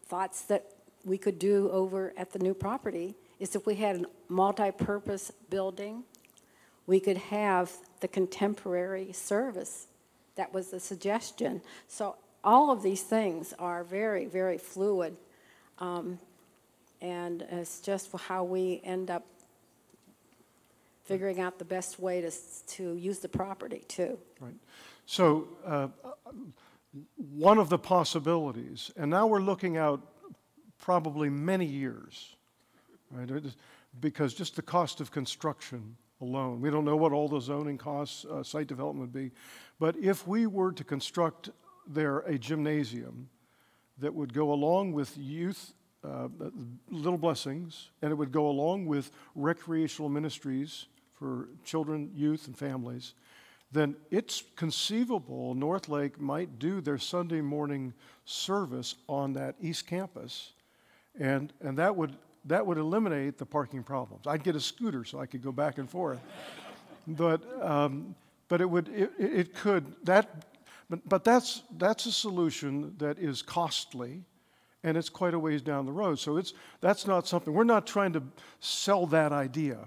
thoughts that we could do over at the new property is if we had a multi-purpose building, we could have the contemporary service. That was the suggestion. So all of these things are very, very fluid. And it's just how we end up figuring out the best way to use the property, too. Right. So one of the possibilities, and now we're looking out probably many years, right? Because just the cost of construction alone, we don't know what all the zoning costs, site development would be, but if we were to construct there a gymnasium that would go along with youth Little Blessings, and it would go along with recreational ministries for children, youth, and families, then it's conceivable North Lake might do their Sunday morning service on that east campus, and that would eliminate the parking problems. I'd get a scooter so I could go back and forth, but that's a solution that is costly. And it's quite a ways down the road. So that's not something, we're not trying to sell that idea.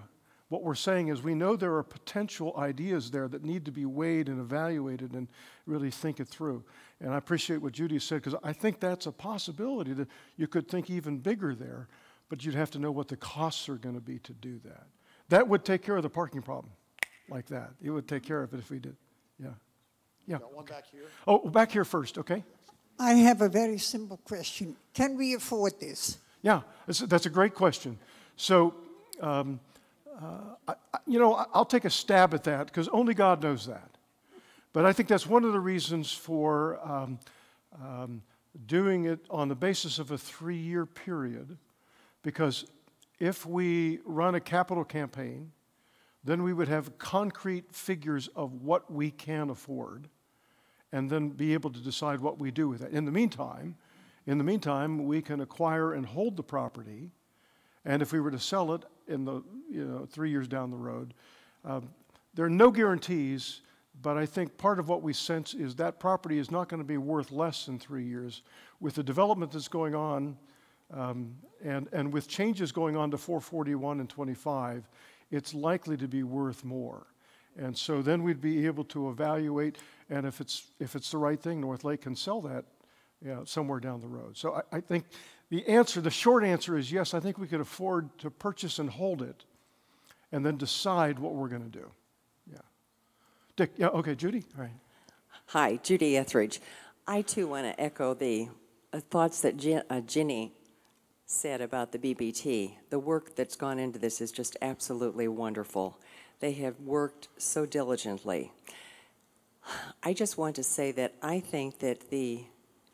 What we're saying is we know there are potential ideas there that need to be weighed and evaluated and really think it through. And I appreciate what Judy said, because I think that's a possibility that you could think even bigger there, but you'd have to know what the costs are going to be to do that. That would take care of the parking problem like that. It would take care of it if we did. Yeah. Yeah. Got one back here. Oh, back here first, okay. I have a very simple question. Can we afford this? Yeah, that's a great question. So, I'll take a stab at that because only God knows that. But I think that's one of the reasons for doing it on the basis of a 3-year period, because if we run a capital campaign, then we would have concrete figures of what we can afford, and then be able to decide what we do with it. In the meantime, we can acquire and hold the property, and if we were to sell it in the 3 years down the road, there are no guarantees. But I think part of what we sense is that property is not going to be worth less than 3 years. With the development that's going on, and with changes going on to 441 and 25, it's likely to be worth more. And so then we'd be able to evaluate, and if it's the right thing, North Lake can sell that somewhere down the road. So I think the short answer is yes, I think we could afford to purchase and hold it, and then decide what we're going to do. Dick, yeah, okay, Judy? All right. Hi, Judy Etheridge. I too want to echo the thoughts that Ginny said about the BBT. The work that's gone into this is just absolutely wonderful. They have worked so diligently. I just want to say that I think that the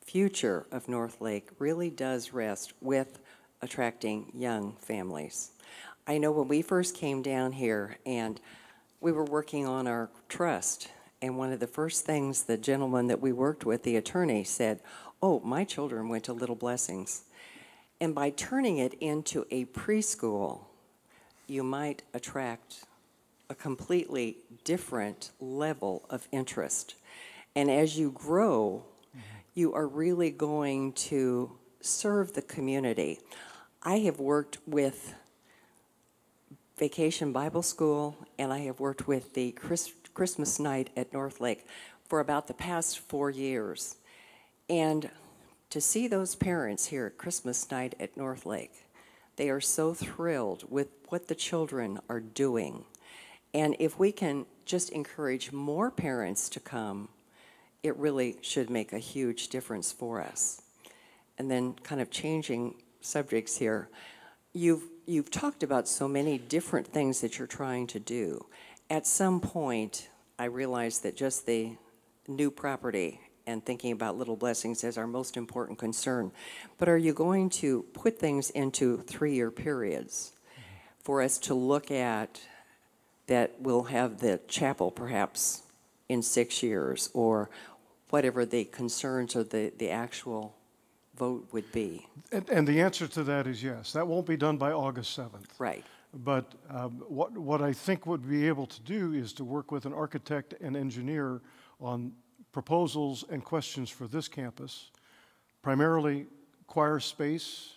future of North Lake really does rest with attracting young families. I know when we first came down here and we were working on our trust, and one of the first things the gentleman that we worked with, the attorney, said, "Oh, my children went to Little Blessings." And by turning it into a preschool, you might attract a completely different level of interest. And as you grow, you are really going to serve the community. I have worked with Vacation Bible School, and I have worked with the Christmas night at North Lake for about the past 4 years. And to see those parents here at Christmas night at North Lake, they are so thrilled with what the children are doing. And if we can just encourage more parents to come, it really should make a huge difference for us. And then kind of changing subjects here, You've talked about so many different things that you're trying to do. At some point, I realized that just the new property and thinking about Little Blessings is our most important concern. But are you going to put things into 3-year periods for us to look at that we'll have the chapel perhaps in 6 years, or whatever the concerns or the actual vote would be? And the answer to that is yes. That won't be done by August 7th. Right. But what I think would be able to do is to work with an architect and engineer on proposals and questions for this campus, primarily choir space,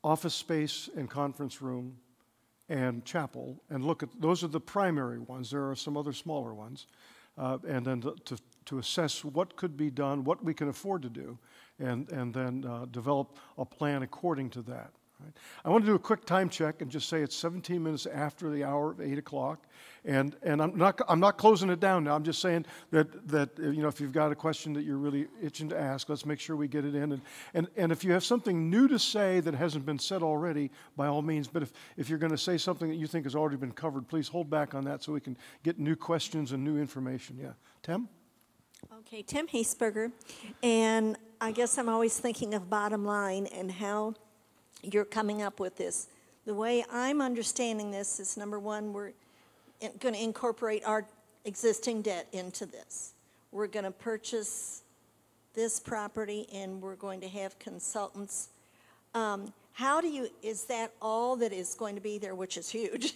office space and conference room, and chapel, and look at, those are the primary ones. There are some other smaller ones. And then to assess what could be done, what we can afford to do, and then develop a plan according to that. Right? I want to do a quick time check and just say it's 17 minutes after the hour of 8 o'clock, and I'm not closing it down now. I'm just saying that if you've got a question that you're really itching to ask, let's make sure we get it in. And if you have something new to say that hasn't been said already, by all means. But if you're going to say something that you think has already been covered, please hold back on that so we can get new questions and new information. Yeah, Tim. Okay, Tim Heesberger, and I guess I'm always thinking of bottom line and how you're coming up with this. The way I'm understanding this is, number one, we're going to incorporate our existing debt into this. We're going to purchase this property, and we're going to have consultants. Is that all that is going to be there, which is huge?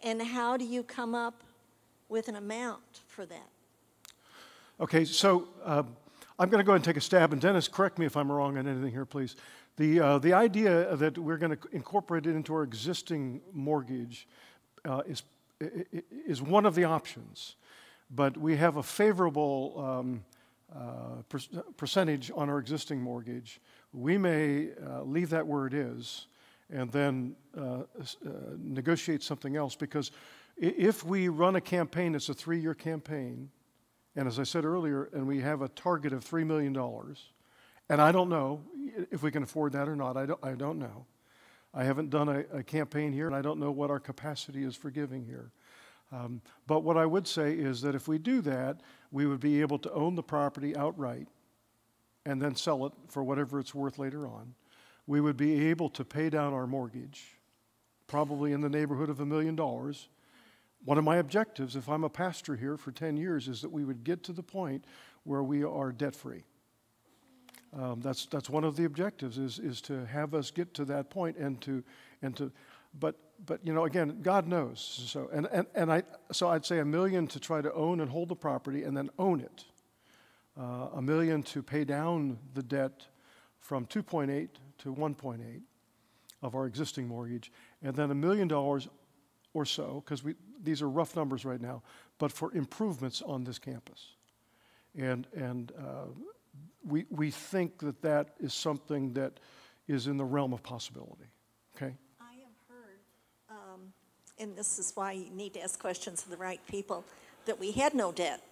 And how do you come up with an amount for that? Okay, so I'm going to go ahead and take a stab, and Dennis, correct me if I'm wrong on anything here, please. The idea that we're going to incorporate it into our existing mortgage is one of the options, but we have a favorable percentage on our existing mortgage. We may leave that where it is and then negotiate something else, because if we run a campaign that's a 3-year campaign, And as I said earlier, and we have a target of $3 million, and I don't know if we can afford that or not. I don't know. I haven't done a campaign here, and I don't know what our capacity is for giving here. But what I would say is that if we do that, we would be able to own the property outright and then sell it for whatever it's worth later on. We would be able to pay down our mortgage, probably in the neighborhood of $1 million. One of my objectives, if I'm a pastor here for 10 years, is that we would get to the point where we are debt-free. That's one of the objectives, is to have us get to that point, but you know, again, God knows. So I'd say $1 million to try to own and hold the property and then own it. $1 million to pay down the debt from 2.8 to 1.8 of our existing mortgage, and then $1 million or so, because these are rough numbers right now, but for improvements on this campus. And we think that is something that is in the realm of possibility. Okay? I have heard, and this is why you need to ask questions to the right people, that we had no debt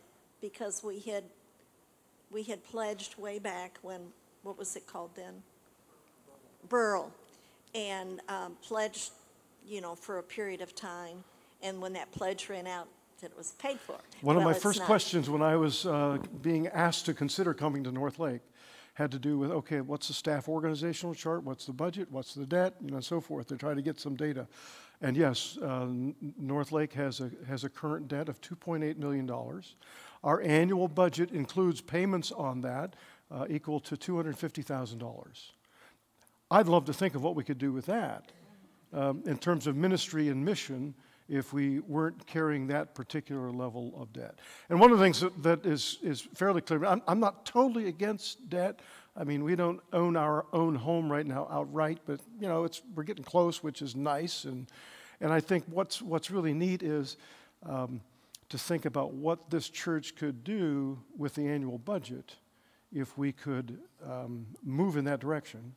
because we had pledged way back when, what was it called then? Burl. And pledged, you know, for a period of time. And when that pledge ran out, that it was paid for. One of my first questions when I was being asked to consider coming to North Lake had to do with, okay, what's the staff organizational chart? What's the budget? What's the debt? You know, and so forth. They're trying to get some data. And yes, North Lake has a current debt of $2.8 million. Our annual budget includes payments on that equal to $250,000. I'd love to think of what we could do with that in terms of ministry and mission if we weren't carrying that particular level of debt. And one of the things that is fairly clear, I'm not totally against debt. I mean, we don't own our own home right now outright, but you know, we're getting close, which is nice. And I think what's really neat is to think about what this church could do with the annual budget if we could move in that direction.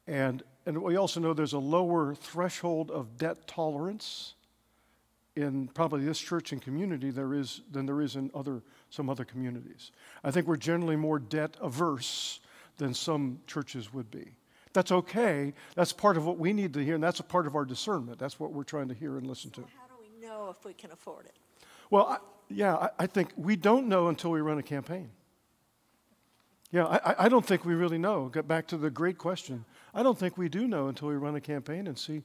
And we also know there's a lower threshold of debt tolerance in probably this church and community than there is in some other communities. I think we're generally more debt averse than some churches would be. That's okay. That's part of what we need to hear, and that's a part of our discernment. That's what we're trying to hear and listen to. So how do we know if we can afford it? Well, I think we don't know until we run a campaign. Yeah, I don't think we really know. Get back to the great question. I don't think we do know until we run a campaign and see.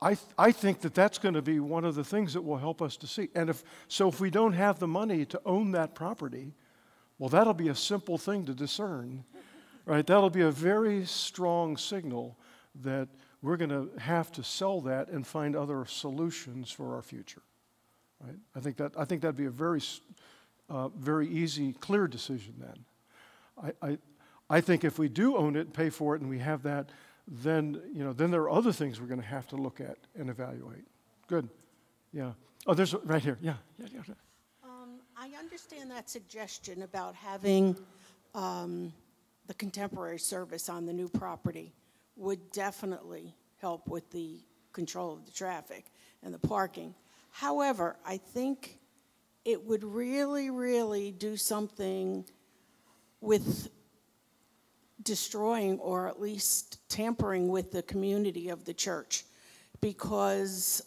I think that's going to be one of the things that will help us to see. And if we don't have the money to own that property, well, that'll be a simple thing to discern, right? That'll be a very strong signal that we're going to have to sell that and find other solutions for our future, right? I think that'd be a very easy, clear decision then. I think if we do own it, pay for it, and we have that, then there are other things we're going to have to look at and evaluate. Good, yeah. Oh, there's right here. Yeah. I understand that suggestion about having the contemporary service on the new property would definitely help with the control of the traffic and the parking. However, I think it would really, really do something with destroying or at least tampering with the community of the church, because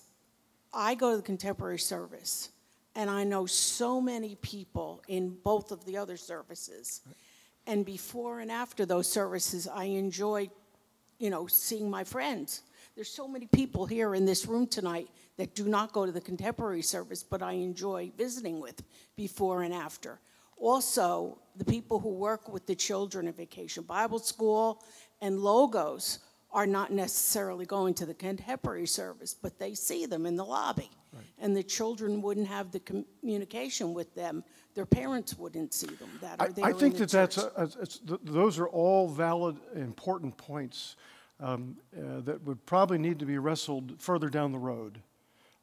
I go to the contemporary service and I know so many people in both of the other services. And before and after those services, I enjoy, seeing my friends. There's so many people here in this room tonight that do not go to the contemporary service, but I enjoy visiting with before and after. Also, the people who work with the children at Vacation Bible School and Logos are not necessarily going to the contemporary service, but they see them in the lobby. Right. And the children wouldn't have the communication with them. Their parents wouldn't see them that are there. I think those are all valid, important points that would probably need to be wrestled further down the road.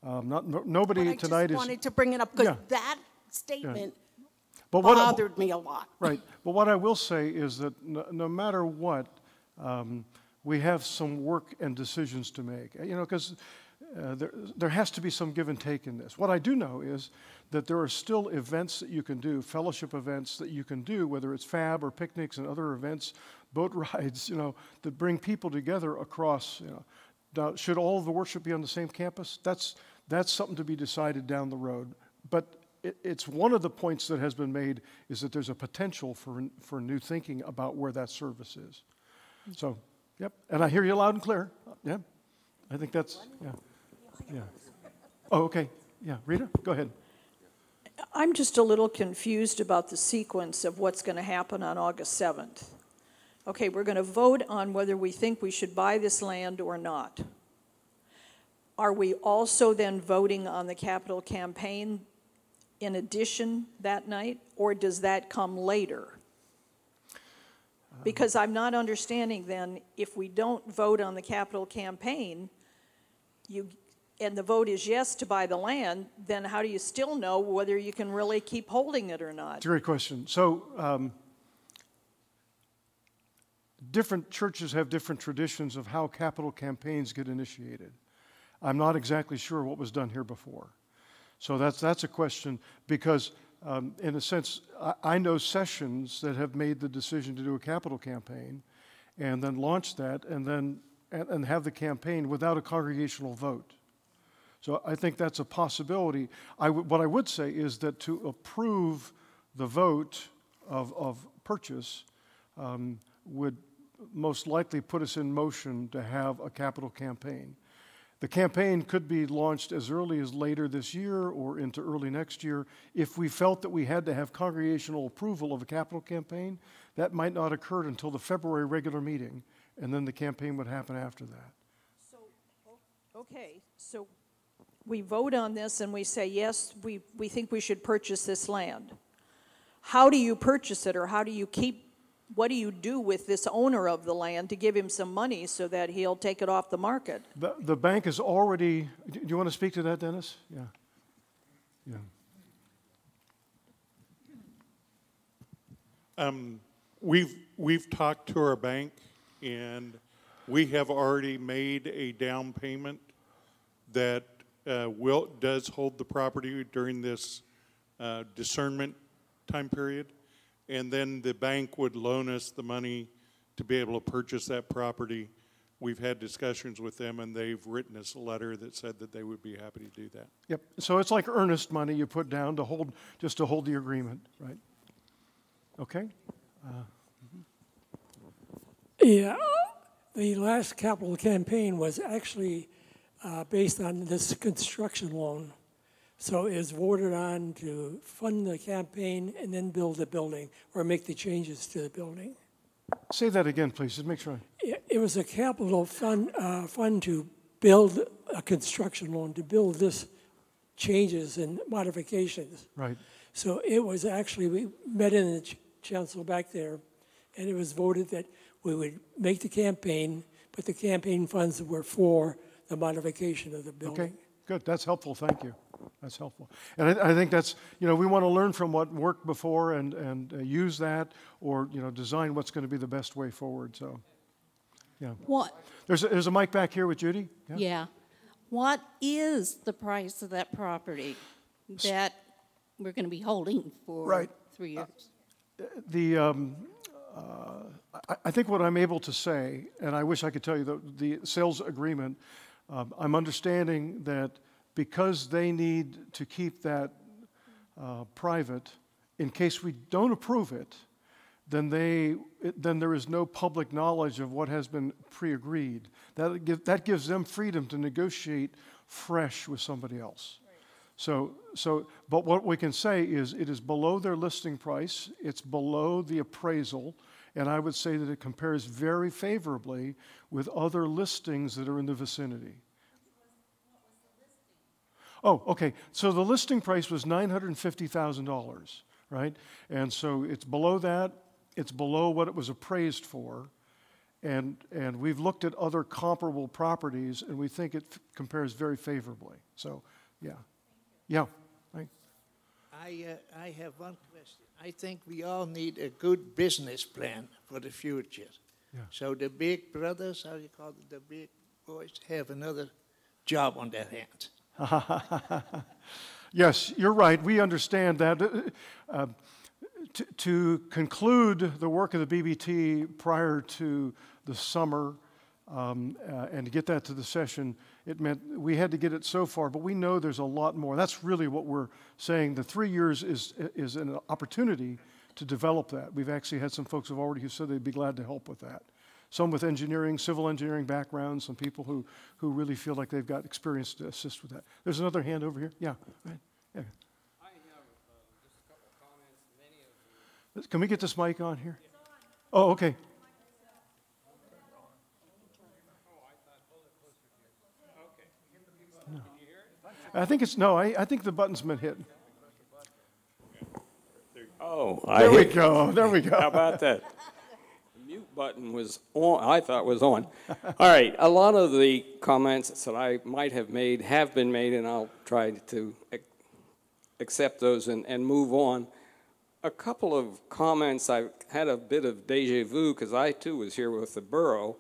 Nobody tonight is. I just wanted to bring it up because that statement. Yeah. Bothered me a lot. Right. But what I will say is that no matter what, we have some work and decisions to make. Because there has to be some give and take in this. What I do know is that there are still events that you can do, fellowship events that you can do, whether it's FAB or picnics and other events, boat rides, that bring people together across. Now, should all of the worship be on the same campus? That's something to be decided down the road. But it's one of the points that has been made is that there's a potential for new thinking about where that service is. So, yep. And I hear you loud and clear. Yeah. I think that's, yeah. Oh, okay. Yeah. Rita, go ahead. I'm just a little confused about the sequence of what's going to happen on August 7th. Okay, we're going to vote on whether we think we should buy this land or not. Are we also then voting on the capital campaign in addition that night, or does that come later? Because I'm not understanding then, if we don't vote on the capital campaign, and the vote is yes to buy the land, then how do you still know whether you can really keep holding it or not? It's a great question. So different churches have different traditions of how capital campaigns get initiated. I'm not exactly sure what was done here before. So that's a question because, in a sense, I know sessions that have made the decision to do a capital campaign and then launch that and have the campaign without a congregational vote. So I think that's a possibility. What I would say is that to approve the vote of purchase would most likely put us in motion to have a capital campaign. The campaign could be launched as early as later this year or into early next year. If we felt that we had to have congregational approval of a capital campaign, that might not occur until the February regular meeting, and then the campaign would happen after that. So, okay, so we vote on this and we say, yes, we think we should purchase this land. How do you purchase it, or what do you do with this owner of the land to give him some money so that he'll take it off the market? The bank is already, do you want to speak to that, Dennis? Yeah. We've talked to our bank, and we have already made a down payment that does hold the property during this discernment time period. And then the bank would loan us the money to be able to purchase that property. We've had discussions with them, and they've written us a letter that said that they would be happy to do that. Yep. So it's like earnest money you put down to hold the agreement, right? Okay. Yeah. The last capital campaign was actually based on this construction loan. So it was voted on to fund the campaign and then build the building or make the changes to the building. Say that again, please, just make sure. It was a capital fund to build a construction loan, to build this changes and modifications. Right. So it was actually, we met in the chancel back there, and it was voted that we would make the campaign, but the campaign funds were for the modification of the building. Okay, good. That's helpful. Thank you. That's helpful. And I think that's, we want to learn from what worked before and use that, or, design what's going to be the best way forward. So, yeah. What? There's a mic back here with Judy. Yeah. What is the price of that property that we're going to be holding for 3 years? I think what I'm able to say, and I wish I could tell you the sales agreement, I'm understanding that because they need to keep that private, in case we don't approve it, then there is no public knowledge of what has been pre-agreed. That gives them freedom to negotiate fresh with somebody else. But what we can say is it is below their listing price, it's below the appraisal, and I would say that it compares very favorably with other listings that are in the vicinity. Oh, okay. So the listing price was $950,000, right? And so it's below that. It's below what it was appraised for. And we've looked at other comparable properties, and we think it compares very favorably. So, yeah. Yeah. Right. I have one question. I think we all need a good business plan for the future. Yeah. So the big brothers, how you call it, the big boys, have another job on their hands. Yes, you're right. We understand that. To conclude the work of the BBT prior to the summer and to get that to the session, it meant we had to get it so far, but we know there's a lot more. That's really what we're saying. The 3 years is an opportunity to develop that. We've actually had some folks who said they'd be glad to help with that. Some with engineering, civil engineering backgrounds, some people who really feel like they've got experience to assist with that. There's another hand over here. Yeah, right. Yeah. I have just a couple of comments. Many of you. Can we get this mic on here? Oh, okay. No. I think it's, no, I think the button's been hit. Oh, there we go. There we go. How about that? The mute button was on, I thought was on. All right, a lot of the comments that I might have made have been made, and I'll try to accept those and move on. A couple of comments, I had a bit of deja vu because I too was here with the borough,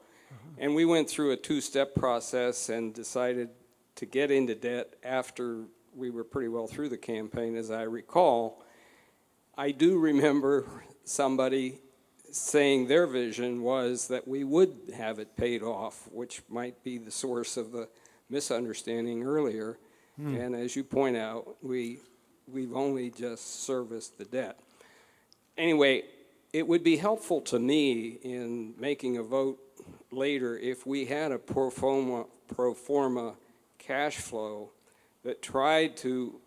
and we went through a two-step process and decided to get into debt after we were pretty well through the campaign, as I recall. I do remember somebody saying their vision was that we would have it paid off, which might be the source of the misunderstanding earlier. And as you point out, we've only just serviced the debt. Anyway, it would be helpful to me in making a vote later if we had a pro forma cash flow that tried to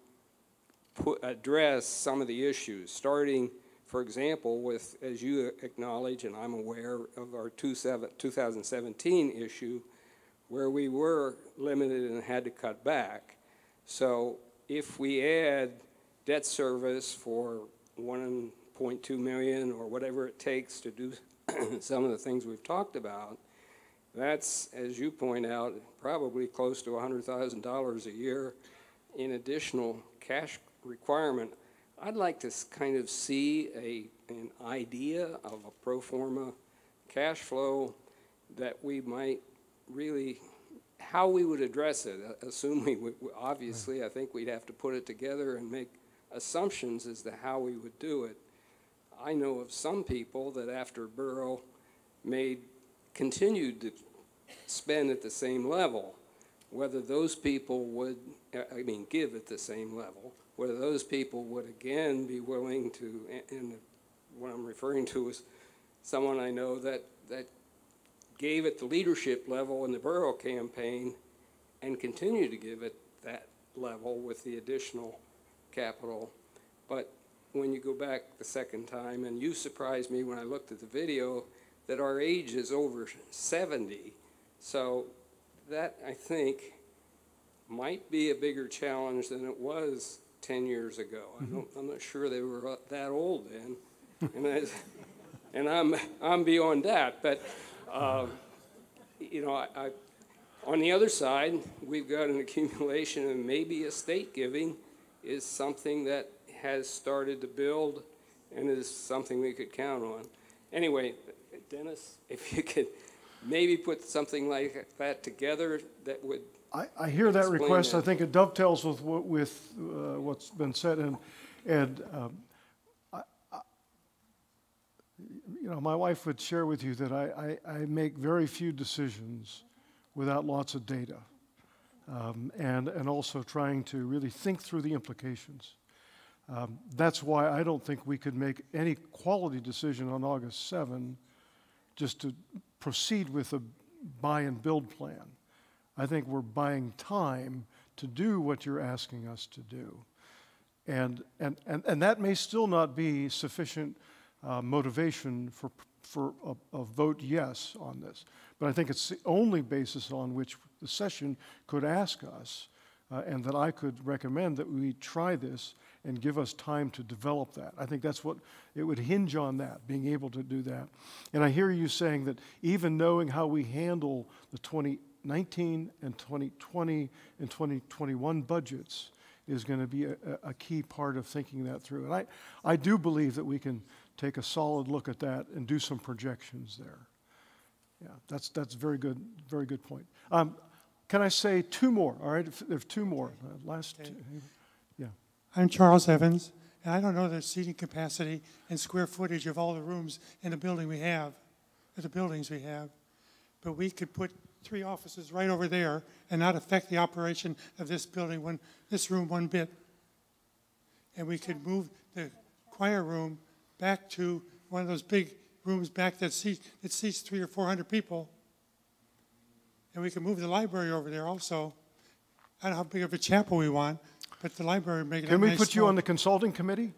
address some of the issues, starting, for example, with, as you acknowledge, and I'm aware of our 2017 issue, where we were limited and had to cut back. So if we add debt service for $1.2 million or whatever it takes to do some of the things we've talked about, that's, as you point out, probably close to $100,000 a year in additional cash requirement. I'd like to kind of see an idea of a pro forma cash flow that we might really, how we would address it, assuming, obviously, I think we'd have to put it together and make assumptions as to how we would do it. I know of some people that after borough continued to spend at the same level, whether those people would, give at the same level, whether those people would again be willing to, and what I'm referring to is someone I know that gave at the leadership level in the borough campaign and continue to give at that level with the additional capital. But when you go back the second time, and you surprised me when I looked at the video, that our age is over 70. So that, I think, might be a bigger challenge than it was 10 years ago. I'm not sure they were that old then. And I'm beyond that. But, you know, on the other side, we've got an accumulation, and maybe estate giving is something that has started to build and is something we could count on. Anyway, Dennis, if you could maybe put something like that together that would I hear that request. that. I think it dovetails with what's been said, and you know, my wife would share with you that I make very few decisions without lots of data, and also trying to really think through the implications. That's why I don't think we could make any quality decision on August 7 just to proceed with a buy and build plan. I think we're buying time to do what you're asking us to do. And that may still not be sufficient motivation for a vote yes on this. But I think it's the only basis on which the session could ask us, and that I could recommend that we try this and give us time to develop that. I think that's what it would hinge on, that, being able to do that. And I hear you saying that even knowing how we handle the 2019 and 2020 and 2021 budgets is going to be a key part of thinking that through. And I do believe that we can take a solid look at that and do some projections there. Yeah, that's very good point. Can I say two more? All right, there's two more. Last two. Yeah. I'm Charles Evans, and I don't know the seating capacity and square footage of all the rooms in the building we have, or the buildings we have, but we could put 3 offices right over there and not affect the operation of this building, this room one bit. And we could move the choir room back to one of those big rooms back that seats 300 or 400 people. And we could move the library over there also. I don't know how big of a chapel we want, but the library would make it a nice. Can we put you on the consulting committee?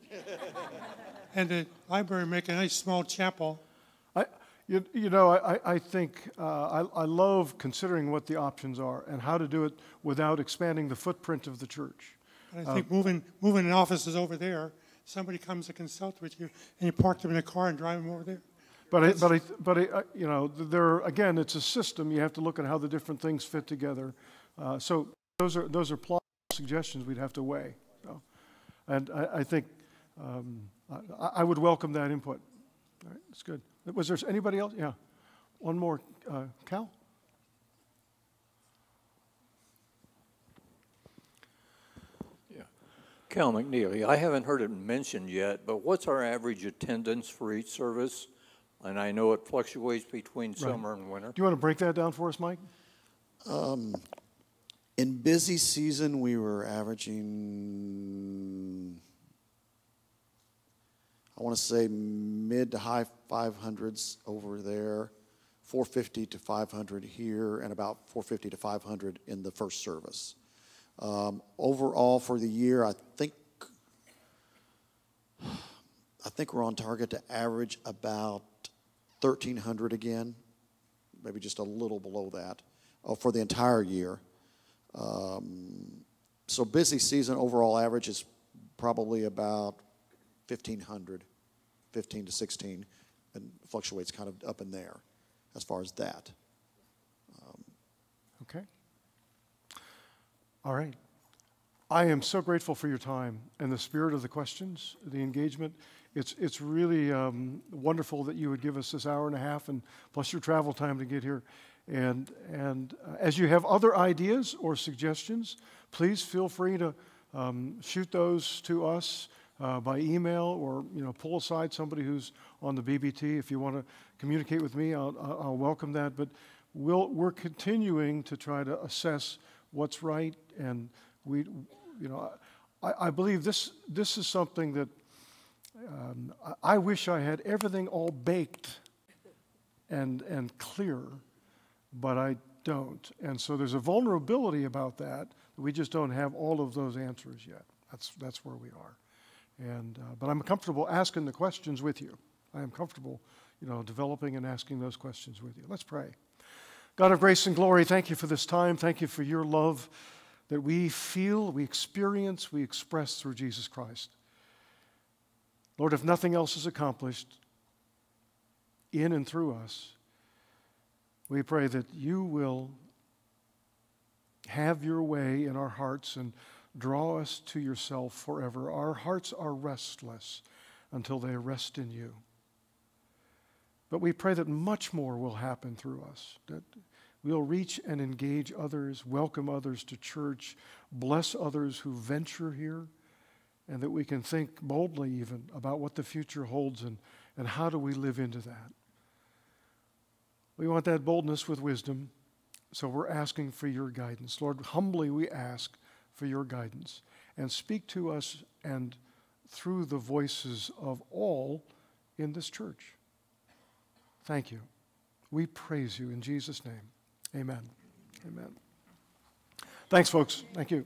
And the library would make a nice small chapel. I think I love considering what the options are and how to do it without expanding the footprint of the church. And I think moving an offices over there, somebody comes to consult with you, and you park them in a car and drive them over there. There again, it's a system. You have to look at how the different things fit together. So those are plausible suggestions we'd have to weigh. So, and I think I would welcome that input. All right, that's good. Was there anybody else? Yeah, one more. Cal? Yeah, Cal McNeely. I haven't heard it mentioned yet, but what's our average attendance for each service? And I know it fluctuates between summer and winter. Do you want to break that down for us, Mike? In busy season, we were averaging, I want to say mid to high 500s over there, 450 to 500 here, and about 450 to 500 in the first service. Overall for the year, I think we're on target to average about 1,300 again, maybe just a little below that for the entire year. So busy season overall average is probably about 1,500, 15 to 16, and fluctuates kind of up in there as far as that. Okay. All right. I am so grateful for your time and the spirit of the questions, the engagement. It's really wonderful that you would give us this hour and a half and plus your travel time to get here. And as you have other ideas or suggestions, please feel free to shoot those to us by email or pull aside somebody who's on the BBT. If you want to communicate with me, I'll welcome that. But we're continuing to try to assess what's right, and I believe this is something that I wish I had everything all baked and clear, but I don't. And so there's a vulnerability about that. We just don't have all of those answers yet. That's where we are. And but I'm comfortable asking the questions with you. I am comfortable, developing and asking those questions with you. Let's pray. God of grace and glory, thank you for this time. Thank you for your love that we feel, we experience, we express through Jesus Christ. Lord, if nothing else is accomplished in and through us, we pray that you will have your way in our hearts and draw us to yourself forever. Our hearts are restless until they rest in you. But we pray that much more will happen through us, that we'll reach and engage others, welcome others to church, bless others who venture here, and that we can think boldly even about what the future holds and how do we live into that. We want that boldness with wisdom, so we're asking for your guidance. Lord, humbly we ask for your guidance, and speak to us and through the voices of all in this church. Thank you. We praise you in Jesus' name. Amen. Amen. Thanks, folks. Thank you.